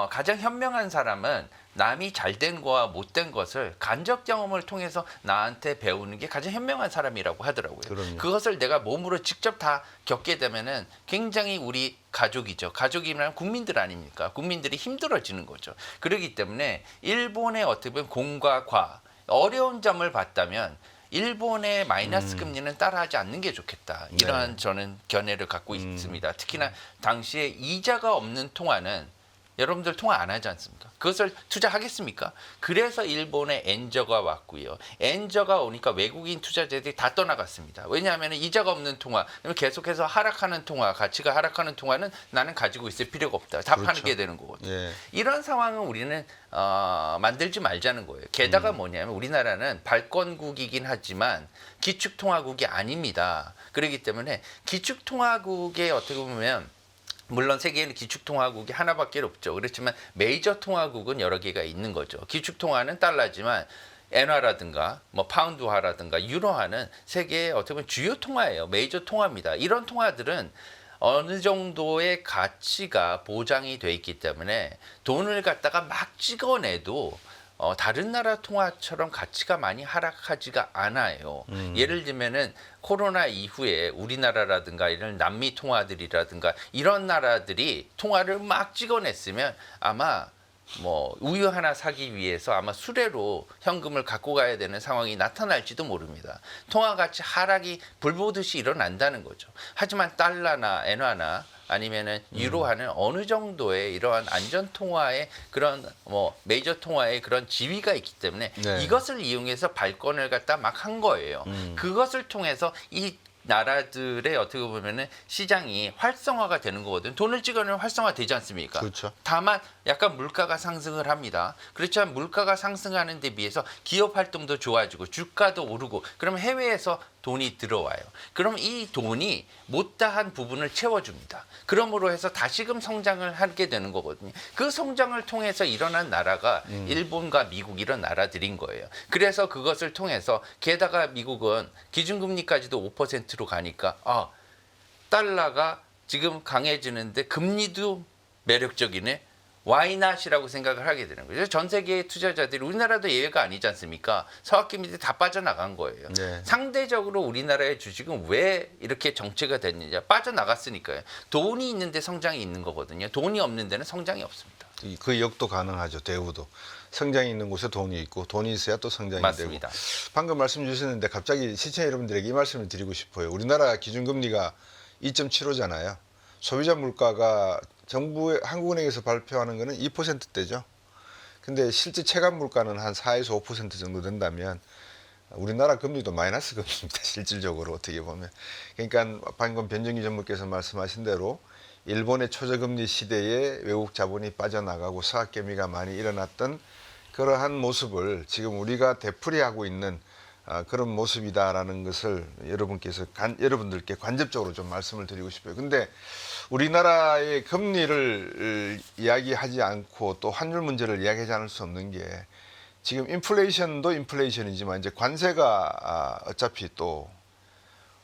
가장 현명한 사람은 남이 잘된 거와 못된 것을 간접 경험을 통해서 나한테 배우는 게 가장 현명한 사람이라고 하더라고요. 그럼요. 그것을 내가 몸으로 직접 다 겪게 되면은 굉장히 우리 가족이죠. 가족이면 국민들 아닙니까? 국민들이 힘들어지는 거죠. 그렇기 때문에 일본의 어떻게 보면 공과 과 어려운 점을 봤다면 일본의 마이너스 금리는 따라하지 않는 게 좋겠다. 이러한 저는 견해를 갖고 있습니다. 특히나 당시에 이자가 없는 통화는 여러분들 통화 안 하지 않습니까? 그것을 투자하겠습니까? 그래서 일본의 엔저가 왔고요. 엔저가 오니까 외국인 투자자들이 다 떠나갔습니다. 왜냐하면 이자가 없는 통화, 계속해서 하락하는 통화, 가치가 하락하는 통화는 나는 가지고 있을 필요가 없다. 다 그렇죠. 파는 게 되는 거거든요. 예. 이런 상황은 우리는 만들지 말자는 거예요. 게다가 뭐냐면 우리나라는 발권국이긴 하지만 기축통화국이 아닙니다. 그렇기 때문에 기축통화국의 어떻게 보면 물론 세계에는 기축통화국이 하나밖에 없죠. 그렇지만 메이저 통화국은 여러 개가 있는 거죠. 기축통화는 달러지만 엔화라든가 뭐 파운드화라든가 유로화는 세계의 어떻게 보면 주요 통화예요. 메이저 통화입니다. 이런 통화들은 어느 정도의 가치가 보장이 돼 있기 때문에 돈을 갖다가 막 찍어내도 다른 나라 통화처럼 가치가 많이 하락하지가 않아요. 예를 들면은 코로나 이후에 우리나라라든가 이런 남미 통화들이라든가 이런 나라들이 통화를 막 찍어냈으면 아마 뭐 우유 하나 사기 위해서 아마 수레로 현금을 갖고 가야 되는 상황이 나타날지도 모릅니다. 통화 가치 하락이 불보듯이 일어난다는 거죠. 하지만 달러나 엔화나 아니면은 유로화는 어느 정도의 이러한 안전 통화의 그런 뭐 메이저 통화의 그런 지위가 있기 때문에 네. 이것을 이용해서 발권을 갖다 막 한 거예요. 그것을 통해서 이 나라들의 어떻게 보면은 시장이 활성화가 되는 거거든요. 돈을 찍어내면 활성화 되지 않습니까? 그렇죠. 다만 약간 물가가 상승을 합니다. 그렇지만 물가가 상승하는 데 비해서 기업 활동도 좋아지고 주가도 오르고 그러면 해외에서 돈이 들어와요. 그럼 이 돈이 못다한 부분을 채워줍니다. 그러므로 해서 다시금 성장을 하게 되는 거거든요. 그 성장을 통해서 일어난 나라가 일본과 미국 이런 나라들인 거예요. 그래서 그것을 통해서 게다가 미국은 기준금리까지도 5%로 가니까 달러가 지금 강해지는데 금리도 매력적이네. 와이낫이라고 생각을 하게 되는 거죠. 전 세계의 투자자들이 우리나라도 예외가 아니지 않습니까? 서학기밀들이 다 빠져나간 거예요. 네. 상대적으로 우리나라의 주식은 왜 이렇게 정체가 됐느냐? 빠져나갔으니까요. 돈이 있는데 성장이 있는 거거든요. 돈이 없는 데는 성장이 없습니다. 그 역도 가능하죠. 대우도. 성장이 있는 곳에 돈이 있고 돈이 있어야 또 성장이 맞습니다. 되고. 방금 말씀 주셨는데 갑자기 시청자 여러분들에게 이 말씀을 드리고 싶어요. 우리나라 기준금리가 2.75잖아요. 소비자 물가가 한국은행에서 발표하는 거는 2%대죠. 근데 실제 체감 물가는 한 4에서 5% 정도 된다면 우리나라 금리도 마이너스 금리입니다. 실질적으로 어떻게 보면. 그러니까 방금 변정기 전무께서 말씀하신 대로 일본의 초저금리 시대에 외국 자본이 빠져나가고 서학개미가 많이 일어났던 그러한 모습을 지금 우리가 되풀이하고 있는 그런 모습이다라는 것을 여러분들께 간접적으로 좀 말씀을 드리고 싶어요. 근데 우리나라의 금리를 이야기하지 않고 또 환율 문제를 이야기하지 않을 수 없는 게 지금 인플레이션도 인플레이션이지만 이제 관세가 어차피 또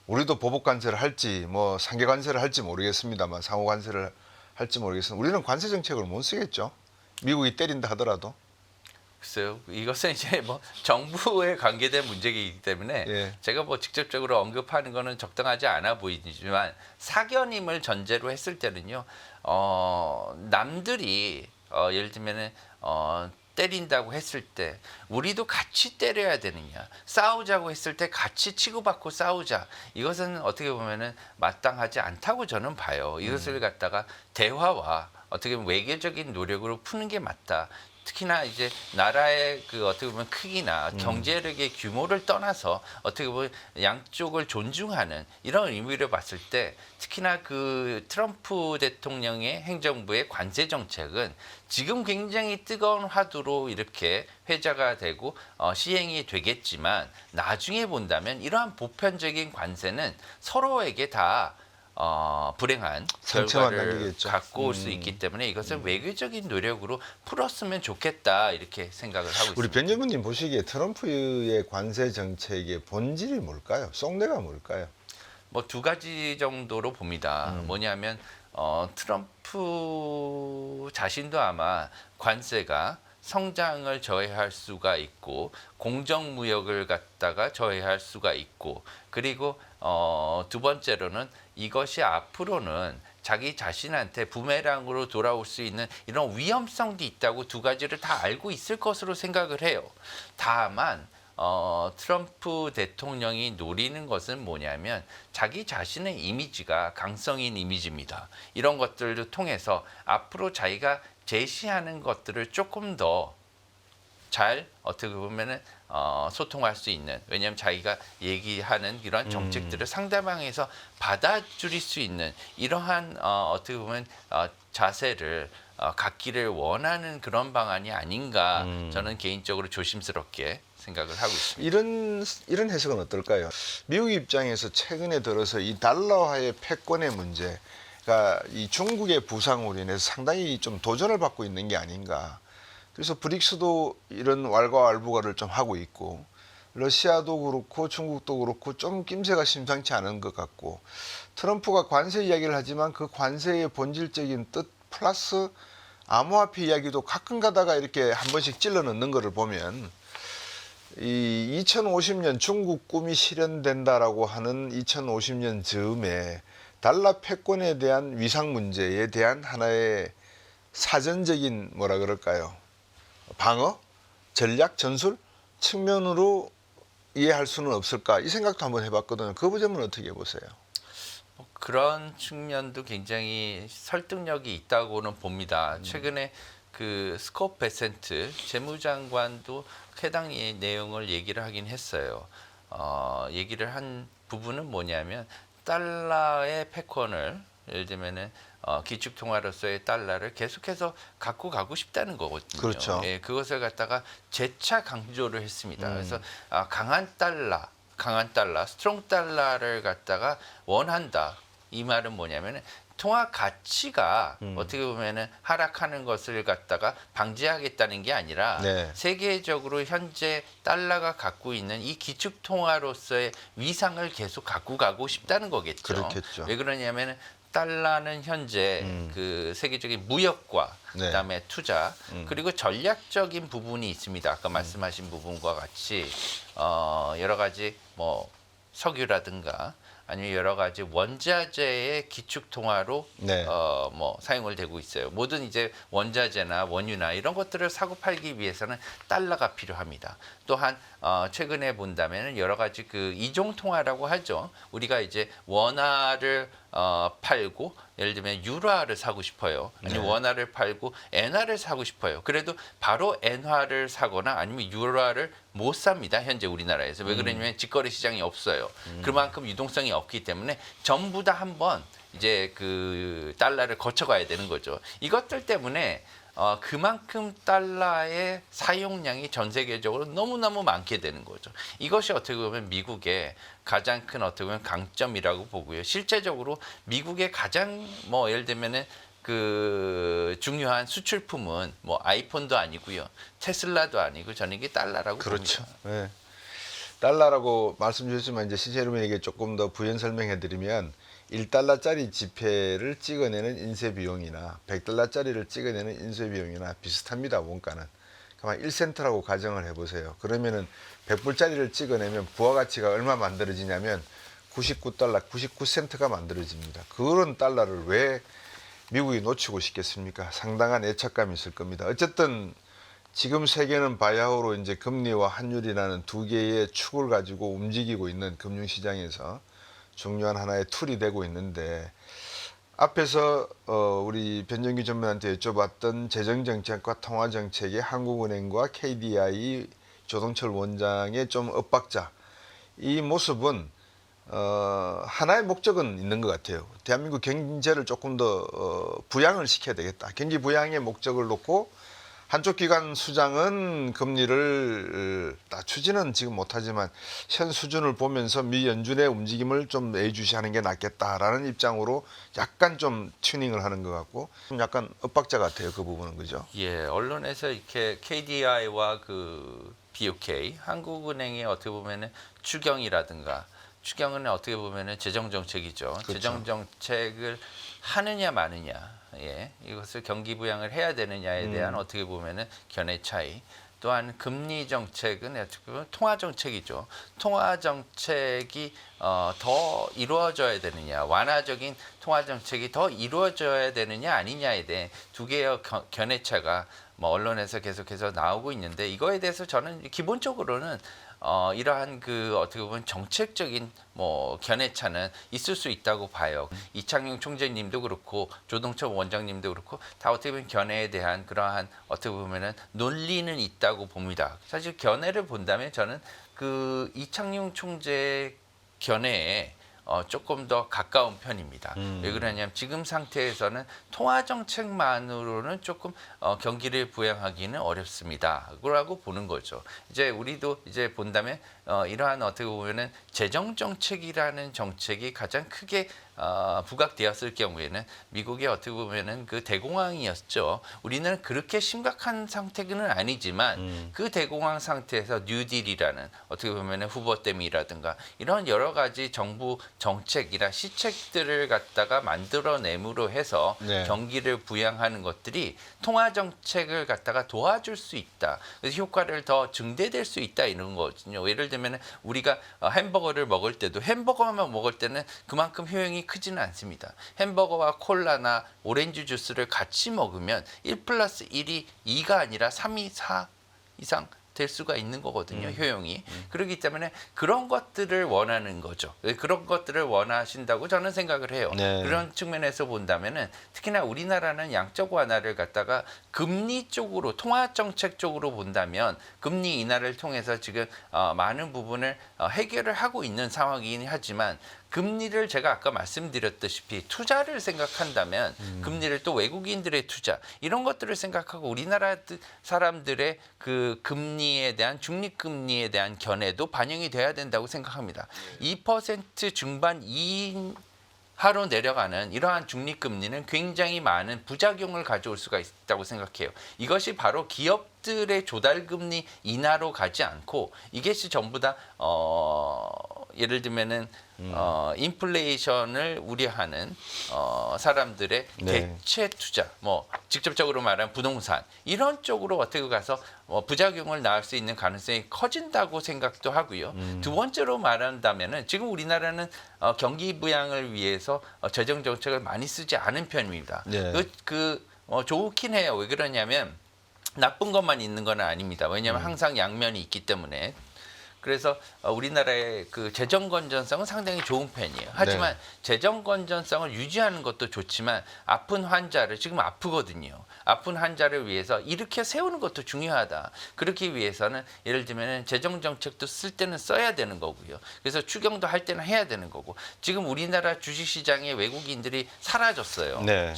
우리도 보복 관세를 할지 뭐 상계 관세를 할지 모르겠습니다만 상호 관세를 할지 모르겠습니다. 우리는 관세 정책을 못 쓰겠죠. 미국이 때린다 하더라도. 글쎄요. 이것은 이제 뭐 정부에 관계된 문제이기 때문에 예. 제가 뭐 직접적으로 언급하는 거는 적당하지 않아 보이지만 사견임을 전제로 했을 때는요. 남들이 예를 들면은 때린다고 했을 때 우리도 같이 때려야 되느냐, 싸우자고 했을 때 같이 치고받고 싸우자, 이것은 어떻게 보면은 마땅하지 않다고 저는 봐요. 이것을 갖다가 대화와 어떻게 보면 외교적인 노력으로 푸는 게 맞다. 특히나 이제 나라의 그 어떻게 보면 크기나 경제력의 규모를 떠나서 어떻게 보면 양쪽을 존중하는 이런 의미로 봤을 때, 특히나 그 트럼프 대통령의 행정부의 관세 정책은 지금 굉장히 뜨거운 화두로 이렇게 회자가 되고 시행이 되겠지만, 나중에 본다면 이러한 보편적인 관세는 서로에게 다 불행한 상처만 결과를 남기겠죠. 갖고 올 수 있기 때문에 이것을 외교적인 노력으로 풀었으면 좋겠다, 이렇게 생각을 하고 우리 있습니다. 변정부님 보시기에 트럼프의 관세 정책의 본질이 뭘까요? 속내가 뭘까요? 뭐 두 가지 정도로 봅니다. 뭐냐면 트럼프 자신도 아마 관세가 성장을 저해할 수가 있고 공정무역을 갖다가 저해할 수가 있고, 그리고 두 번째로는 이것이 앞으로는 자기 자신한테 부메랑으로 돌아올 수 있는 이런 위험성도 있다고 두 가지를 다 알고 있을 것으로 생각을 해요. 다만 트럼프 대통령이 노리는 것은 뭐냐면 자기 자신의 이미지가 강성인 이미지입니다. 이런 것들을 통해서 앞으로 자기가 제시하는 것들을 조금 더 잘 어떻게 보면은 소통할 수 있는, 왜냐하면 자기가 얘기하는 이러한 정책들을 상대방에서 받아들일 수 있는 이러한 어떻게 보면 자세를 갖기를 원하는 그런 방안이 아닌가, 저는 개인적으로 조심스럽게 생각을 하고 있습니다. 이런 해석은 어떨까요? 미국 입장에서 최근에 들어서 이 달러화의 패권의 문제가 이 중국의 부상으로 인해서 상당히 좀 도전을 받고 있는 게 아닌가. 그래서 브릭스도 이런 왈가왈부가를 좀 하고 있고, 러시아도 그렇고 중국도 그렇고 좀 낌새가 심상치 않은 것 같고, 트럼프가 관세 이야기를 하지만 그 관세의 본질적인 뜻 플러스 암호화폐 이야기도 가끔 가다가 이렇게 한 번씩 찔러 넣는 것을 보면, 이 2050년 중국 꿈이 실현된다라고 하는 2050년 즈음에 달러 패권에 대한 위상 문제에 대한 하나의 사전적인 뭐라 그럴까요? 방어, 전략, 전술 측면으로 이해할 수는 없을까, 이 생각도 한번 해봤거든요. 그 부분은 어떻게 보세요? 그런 측면도 굉장히 설득력이 있다고는 봅니다. 최근에 그 스콧 베센트 재무장관도 해당 내용을 얘기를 하긴 했어요. 얘기를 한 부분은 뭐냐면 달러의 패권을, 예를 들면은 기축통화로서의 달러를 계속해서 갖고 가고 싶다는 거거든요. 그렇죠. 예, 그것을 갖다가 재차 강조를 했습니다. 그래서 강한 달러, 스트롱 달러를 갖다가 원한다. 이 말은 뭐냐면은 통화 가치가 어떻게 보면은 하락하는 것을 갖다가 방지하겠다는 게 아니라, 네. 세계적으로 현재 달러가 갖고 있는 이 기축 통화로서의 위상을 계속 갖고 가고 싶다는 거겠죠. 그렇겠죠. 왜 그러냐면은 달러는 현재 그 세계적인 무역과 네. 그다음에 투자 그리고 전략적인 부분이 있습니다. 아까 말씀하신 부분과 같이 여러 가지 뭐 석유라든가 아니면 여러 가지 원자재의 기축 통화로 네. 뭐 사용을 되고 있어요. 모든 이제 원자재나 원유나 이런 것들을 사고 팔기 위해서는 달러가 필요합니다. 또한 최근에 본다면 여러 가지 그 이종 통화라고 하죠. 우리가 이제 원화를 팔고 예를 들면 유로화를 사고 싶어요. 아니면 네. 원화를 팔고 엔화를 사고 싶어요. 그래도 바로 엔화를 사거나 아니면 유로화를 못 삽니다. 현재 우리나라에서. 왜 그러냐면 직거래 시장이 없어요. 그만큼 유동성이 없기 때문에 전부 다 한번 이제 그 달러를 거쳐가야 되는 거죠. 이것들 때문에 그만큼 달러의 사용량이 전 세계적으로 너무너무 많게 되는 거죠. 이것이 어떻게 보면 미국의 가장 큰 어떻게 보면 강점이라고 보고요. 실제적으로 미국의 가장 뭐 예를 들면은 그 중요한 수출품은 뭐 아이폰도 아니고요. 테슬라도 아니고 저는 이게 달러라고 그렇죠. 봅니다. 네. 달러라고 말씀 주셨지만 이제 신세 여러분에게 조금 더 부연 설명해 드리면, 1달러짜리 지폐를 찍어내는 인쇄 비용이나 100달러짜리를 찍어내는 인쇄 비용이나 비슷합니다. 원가는. 가만 1센트라고 가정을 해보세요. 그러면은 100불짜리를 찍어내면 부가가치가 얼마 만들어지냐면 99달러, 99센트가 만들어집니다. 그런 달러를 왜 미국이 놓치고 싶겠습니까? 상당한 애착감이 있을 겁니다. 어쨌든 지금 세계는 바야흐로 이제 금리와 환율이라는 두 개의 축을 가지고 움직이고 있는 금융시장에서 중요한 하나의 툴이 되고 있는데, 앞에서 우리 변정기 전문한테 여쭤봤던 재정정책과 통화정책의 한국은행과 KDI 조동철 원장의 좀 엇박자, 이 모습은 하나의 목적은 있는 것 같아요. 대한민국 경제를 조금 더 부양을 시켜야 되겠다. 경기 부양의 목적을 놓고 한쪽 기관 수장은 금리를 낮추지는 지금 못하지만 현 수준을 보면서 미 연준의 움직임을 좀 예의주시하는 게 낫겠다라는 입장으로 약간 좀 튜닝을 하는 것 같고, 좀 약간 엇박자 같아요. 그 부분은. 그죠? 예, 언론에서 이렇게 KDI와 그 BOK, 한국은행의 어떻게 보면은 추경은 어떻게 보면은 재정 정책이죠. 그렇죠. 재정 정책을 하느냐 마느냐, 예, 이것을 경기 부양을 해야 되느냐에 대한 어떻게 보면은 견해 차이. 또한 금리 정책은 어떻게 보면 통화 정책이죠. 통화 정책이 더 이루어져야 되느냐, 완화적인 통화 정책이 더 이루어져야 되느냐 아니냐에 대해 두 개의 견해차가 뭐 언론에서 계속해서 나오고 있는데, 이거에 대해서 저는 기본적으로는 이러한 그 어떻게 보면 정책적인 뭐 견해차는 있을 수 있다고 봐요. 이창용 총재님도 그렇고 조동철 원장님도 그렇고 다 어떻게 보면 견해에 대한 그러한 어떻게 보면은 논리는 있다고 봅니다. 사실 견해를 본다면 저는 그 이창용 총재의 견해에 조금 더 가까운 편입니다. 왜 그러냐면 지금 상태에서는 통화 정책만으로는 조금 경기를 부양하기는 어렵습니다. 그러고 보는 거죠. 이제 우리도 이제 본다면 이러한 어떻게 보면은 재정 정책이라는 정책이 가장 크게 부각되었을 경우에는 미국의 어떻게 보면은 그 대공황이었죠. 우리는 그렇게 심각한 상태는 아니지만 그 대공황 상태에서 뉴딜이라는 어떻게 보면은 후보땜이라든가 이런 여러 가지 정부 정책이나 시책들을 갖다가 만들어내므로 해서 네. 경기를 부양하는 것들이 통화 정책을 갖다가 도와줄 수 있다. 그래서 효과를 더 증대될 수 있다 이런 거거든요. 예를 들면 우리가 햄버거를 먹을 때도 햄버거만 먹을 때는 그만큼 효용이 크지는 않습니다. 햄버거와 콜라나 오렌지 주스를 같이 먹으면 1+1이 2가 아니라 3이 4 이상 될 수가 있는 거거든요. 효용이. 그렇기 때문에 그런 것들을 원하는 거죠. 그런 것들을 원하신다고 저는 생각을 해요. 네. 그런 측면에서 본다면은 특히나 우리나라는 양적 완화를 갖다가 금리 쪽으로 통화 정책 쪽으로 본다면 금리 인하를 통해서 지금 많은 부분을 해결을 하고 있는 상황이긴 하지만, 금리를 제가 아까 말씀드렸다시피 투자를 생각한다면 금리를 또 외국인들의 투자 이런 것들을 생각하고 우리나라 사람들의 그 금리에 대한 중립금리에 대한 견해도 반영이 돼야 된다고 생각합니다. 2% 중반 이하로 내려가는 이러한 중립금리는 굉장히 많은 부작용을 가져올 수가 있다고 생각해요. 이것이 바로 기업들의 조달금리 인하로 가지 않고 이것이 전부 다 예를 들면은 인플레이션을 우려하는 사람들의 네. 대체 투자, 뭐 직접적으로 말하면 부동산 이런 쪽으로 어떻게 가서 부작용을 낳을 수 있는 가능성이 커진다고 생각도 하고요. 두 번째로 말한다면은 지금 우리나라는 경기 부양을 위해서 재정 정책을 많이 쓰지 않은 편입니다. 네. 좋긴 해요. 왜 그러냐면 나쁜 것만 있는 건 아닙니다. 왜냐하면 항상 양면이 있기 때문에. 그래서 우리나라의 그 재정 건전성은 상당히 좋은 편이에요. 하지만 재정 건전성을 유지하는 것도 좋지만 아픈 환자를 지금 아프거든요. 아픈 환자를 위해서 일으켜 세우는 것도 중요하다. 그렇기 위해서는 예를 들면 재정 정책도 쓸 때는 써야 되는 거고요. 그래서 추경도 할 때는 해야 되는 거고. 지금 우리나라 주식시장에 외국인들이 사라졌어요. 네.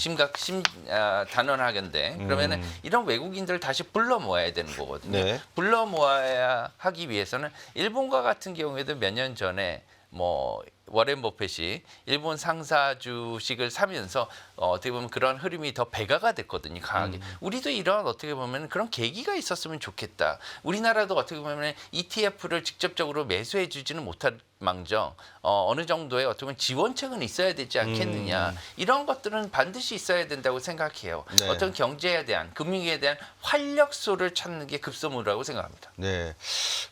단언하건대. 그러면은 이런 외국인들을 다시 불러 모아야 되는 거거든요. 네. 불러 모아야 하기 위해서는 일본과 같은 경우에도 몇 년 전에 뭐 워렌 버핏이 일본 상사 주식을 사면서 어떻게 보면 그런 흐름이 더 배가가 됐거든요. 강하게. 우리도 이런 어떻게 보면 그런 계기가 있었으면 좋겠다. 우리나라도 어떻게 보면 ETF를 직접적으로 매수해 주지는 못할 망정 어느 정도의 어떻게 보면 지원책은 있어야 되지 않겠느냐. 이런 것들은 반드시 있어야 된다고 생각해요. 네. 어떤 경제에 대한 금융에 대한 활력소를 찾는 게 급선무라고 생각합니다. 네,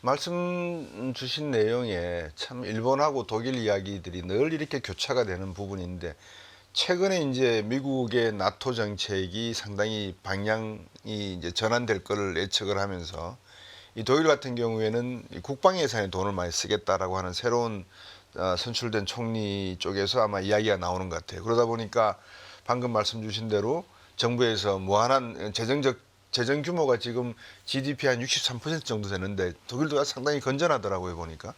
말씀 주신 내용에 참 일본하고 독일 이야기들이 늘 이렇게 교차가 되는 부분인데 최근에 이제 미국의 나토 정책이 상당히 방향이 이제 전환될 거를 예측을 하면서 이 독일 같은 경우에는 이 국방 예산에 돈을 많이 쓰겠다라고 하는 새로운 선출된 총리 쪽에서 아마 이야기가 나오는 것 같아요. 그러다 보니까 방금 말씀 주신 대로 정부에서 무한한 재정 규모가 지금 GDP 한 63% 정도 되는데 독일도 상당히 건전하더라고요 보니까.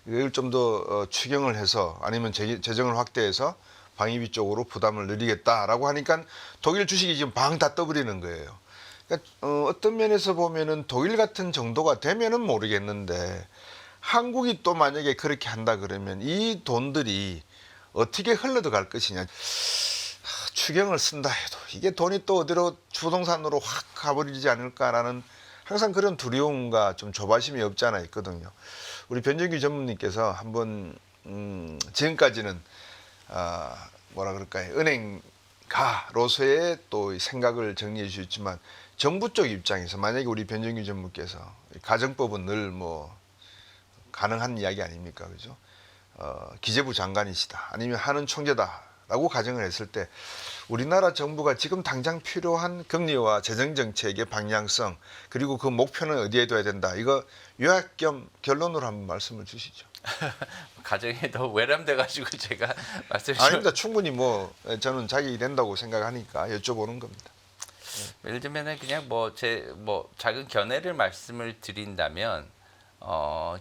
이걸 좀 더 추경을 해서 아니면 재정을 확대해서 방위비 쪽으로 부담을 늘리겠다라고 하니까 독일 주식이 지금 방 다 떠버리는 거예요. 그러니까 어떤 면에서 보면은 독일 같은 정도가 되면은 모르겠는데 한국이 또 만약에 그렇게 한다 그러면 이 돈들이 어떻게 흘러들 것이냐. 추경을 쓴다 해도 이게 돈이 또 어디로 부동산으로 확 가버리지 않을까라는 항상 그런 두려움과 좀 조바심이 없지 않아 있거든요. 우리 변정규 전무님께서 한번 지금까지는 뭐라 그럴까요? 은행가로서의 또 생각을 정리해 주셨지만 정부 쪽 입장에서 만약에 우리 변정규 전무께서 가정법은 늘 뭐 가능한 이야기 아닙니까, 그죠? 기재부 장관이시다, 아니면 하는 총재다라고 가정을 했을 때 우리나라 정부가 지금 당장 필요한 금리와 재정 정책의 방향성 그리고 그 목표는 어디에 둬야 된다. 이거 요약 겸 결론으로 한번 말씀을 주시죠. 가정에 더 외람돼가지고 제가 말씀을 아닙니다. 충분히 뭐 저는 자격이 된다고 생각하니까 여쭤보는 겁니다. 예를 들면은 그냥 뭐 작은 견해를 말씀을 드린다면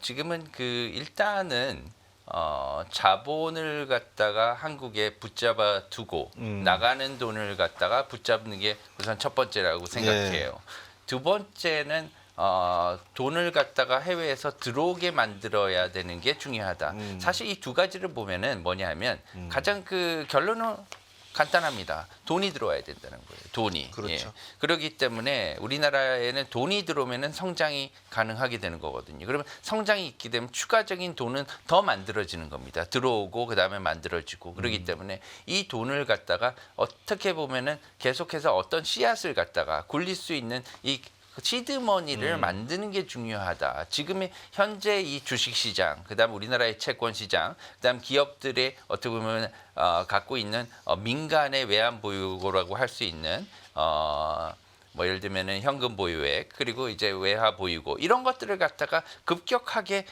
지금은 그 일단은 자본을 갖다가 한국에 붙잡아 두고 나가는 돈을 갖다가 붙잡는 게 우선 첫 번째라고 생각해요. 네. 두 번째는 돈을 갖다가 해외에서 들어오게 만들어야 되는 게 중요하다. 사실 이 두 가지를 보면은 뭐냐면 가장 그 결론은 간단합니다. 돈이 들어와야 된다는 거예요. 돈이. 그렇죠. 예. 그렇기 때문에 우리나라에는 돈이 들어오면 성장이 가능하게 되는 거거든요. 그러면 성장이 있게 되면 추가적인 돈은 더 만들어지는 겁니다. 들어오고 그다음에 만들어지고. 그렇기 때문에 이 돈을 갖다가 어떻게 보면은 계속해서 어떤 씨앗을 갖다가 굴릴 수 있는 이 시드머니를 만드는 게 중요하다. 지금의 현재 이 주식시장, 그다음 우리나라의 채권시장, 그다음 기업들의 어떻게 보면 갖고 있는 민간의 외환 보유고라고 할 수 있는 뭐 예를 들면은 현금 보유액 그리고 이제 외화 보유고 이런 것들을 갖다가 급격하게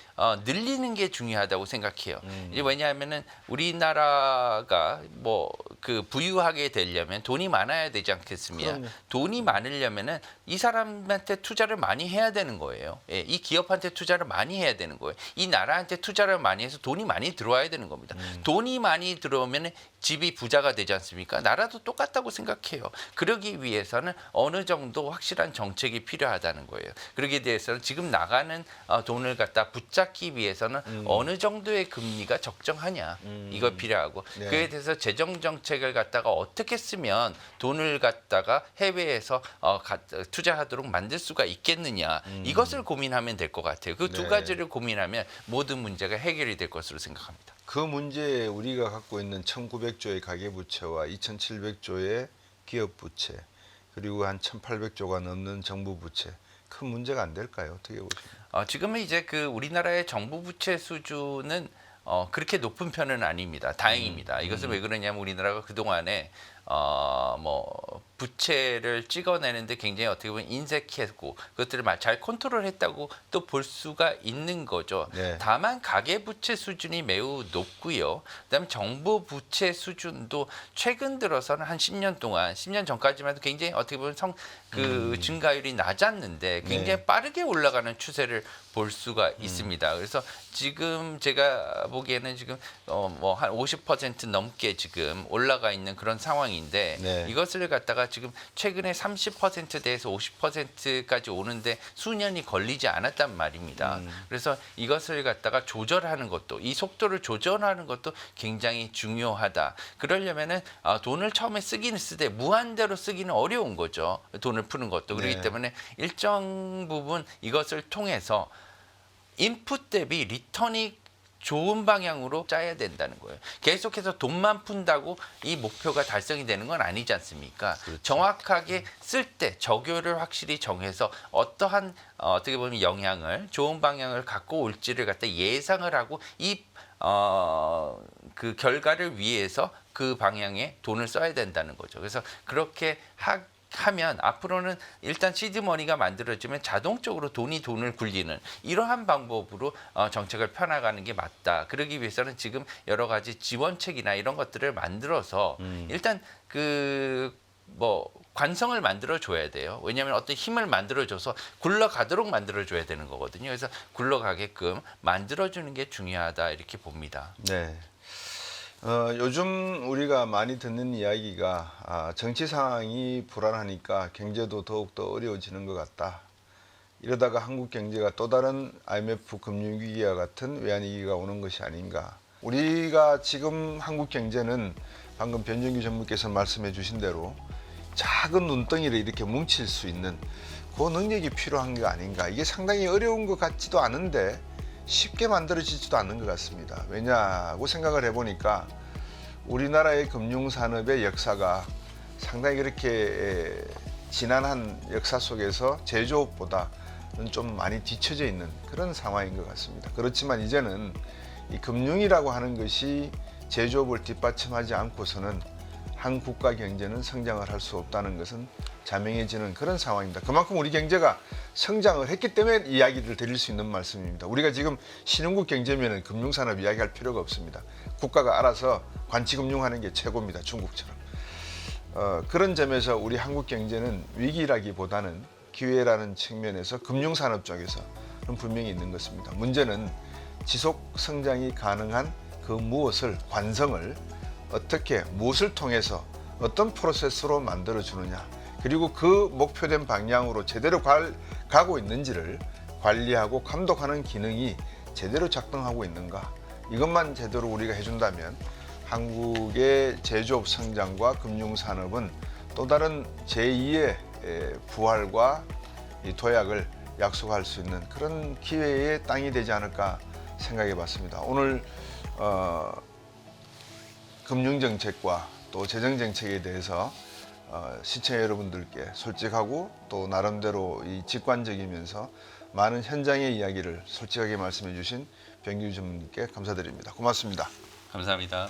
늘리는 게 중요하다고 생각해요. 이제 왜냐하면은 우리나라가 뭐 그 부유하게 되려면 돈이 많아야 되지 않겠습니까? 그럼요. 돈이 많으려면은 이 사람한테 투자를 많이 해야 되는 거예요. 예, 이 기업한테 투자를 많이 해야 되는 거예요. 이 나라한테 투자를 많이 해서 돈이 많이 들어와야 되는 겁니다. 돈이 많이 들어오면 집이 부자가 되지 않습니까? 나라도 똑같다고 생각해요. 그러기 위해서는 어느 정도 확실한 정책이 필요하다는 거예요. 그러기에 대해서는 지금 나가는 돈을 갖다 붙잡기 위해서는 어느 정도의 금리가 적정하냐 이거 필요하고 네. 그에 대해서 재정 정책을 갖다가 어떻게 쓰면 돈을 갖다가 해외에서 투자하도록 만들 수가 있겠느냐 이것을 고민하면 될 것 같아요. 그 두 네. 가지를 고민하면 모든 문제가 해결이 될 것으로 생각합니다. 그 문제에 우리가 갖고 있는 1,900조의 가계부채와 2,700조의 기업부채 그리고 한 1,800조가 넘는 정부 부채 큰 문제가 안 될까요? 어떻게 보십니까? 지금은 이제 그 우리나라의 정부 부채 수준은 그렇게 높은 편은 아닙니다. 다행입니다. 이것은 왜 그러냐면 우리나라가 그 동안에 뭐 부채를 찍어내는데 굉장히 어떻게 보면 인색했고 그것들을 잘 컨트롤했다고 또 볼 수가 있는 거죠. 네. 다만 가계 부채 수준이 매우 높고요. 그다음에 정부 부채 수준도 최근 들어서는 한 10년 동안 10년 전까지만 해도 굉장히 어떻게 보면 증가율이 낮았는데 굉장히 네. 빠르게 올라가는 추세를 볼 수가 있습니다. 그래서 지금 제가 보기에는 지금 뭐 한 50% 넘게 지금 올라가 있는 그런 상황이 상황인데 네. 이것을 갖다가 지금 최근에 30%대에서 50%까지 오는데 수년이 걸리지 않았단 말입니다. 그래서 이것을 갖다가 조절하는 것도 이 속도를 조절하는 것도 굉장히 중요하다. 그러려면은 돈을 처음에 쓰기는 쓰되 무한대로 쓰기는 어려운 거죠. 돈을 푸는 것도. 그렇기 네. 때문에 일정 부분 이것을 통해서 인풋 대비 리턴이 좋은 방향으로 짜야 된다는 거예요. 계속해서 돈만 푼다고 이 목표가 달성이 되는 건 아니지 않습니까? 그렇죠. 정확하게 쓸 때 적요를 확실히 정해서 어떠한 어떻게 보면 영향을 좋은 방향을 갖고 올지를 갖다 예상을 하고 그 결과를 위해서 그 방향에 돈을 써야 된다는 거죠. 그래서 그렇게 하면 앞으로는 일단 시드머니가 만들어지면 자동적으로 돈을 굴리는 이러한 방법으로 정책을 펴나가는 게 맞다. 그러기 위해서는 지금 여러 가지 지원책이나 이런 것들을 만들어서 일단 관성을 만들어 줘야 돼요. 왜냐하면 어떤 힘을 만들어 줘서 굴러가도록 만들어 줘야 되는 거거든요. 그래서 굴러가게끔 만들어 주는 게 중요하다 이렇게 봅니다. 네. 요즘 우리가 많이 듣는 이야기가 정치 상황이 불안하니까 경제도 더욱더 어려워지는 것 같다. 이러다가 한국 경제가 또 다른 IMF 금융위기와 같은 외환위기가 오는 것이 아닌가. 우리가 지금 한국 경제는 방금 변준규 전무께서 말씀해 주신 대로 작은 눈덩이를 이렇게 뭉칠 수 있는 그 능력이 필요한 게 아닌가. 이게 상당히 어려운 것 같지도 않은데 쉽게 만들어지지도 않는 것 같습니다. 왜냐고 생각을 해보니까 우리나라의 금융산업의 역사가 상당히 그렇게 지난한 역사 속에서 제조업보다는 좀 많이 뒤처져 있는 그런 상황인 것 같습니다. 그렇지만 이제는 이 금융이라고 하는 것이 제조업을 뒷받침하지 않고서는 한 국가 경제는 성장을 할 수 없다는 것은 자명해지는 그런 상황입니다. 그만큼 우리 경제가 성장을 했기 때문에 이야기를 드릴 수 있는 말씀입니다. 우리가 지금 신흥국 경제면은 금융산업 이야기할 필요가 없습니다. 국가가 알아서 관치금융하는 게 최고입니다. 중국처럼. 그런 점에서 우리 한국 경제는 위기라기보다는 기회라는 측면에서 금융산업 쪽에서는 분명히 있는 것입니다. 문제는 지속 성장이 가능한 그 무엇을 관성을 어떻게 무엇을 통해서 어떤 프로세스로 만들어 주느냐 그리고 그 목표된 방향으로 제대로 가고 있는지를 관리하고 감독하는 기능이 제대로 작동하고 있는가 이것만 제대로 우리가 해준다면 한국의 제조업 성장과 금융산업은 또 다른 제2의 부활과 이 도약을 약속할 수 있는 그런 기회의 땅이 되지 않을까 생각해 봤습니다. 오늘 금융정책과 또 재정정책에 대해서 시청자 여러분들께 솔직하고 또 나름대로 이 직관적이면서 많은 현장의 이야기를 솔직하게 말씀해 주신 변규 전무님께 감사드립니다. 고맙습니다. 감사합니다.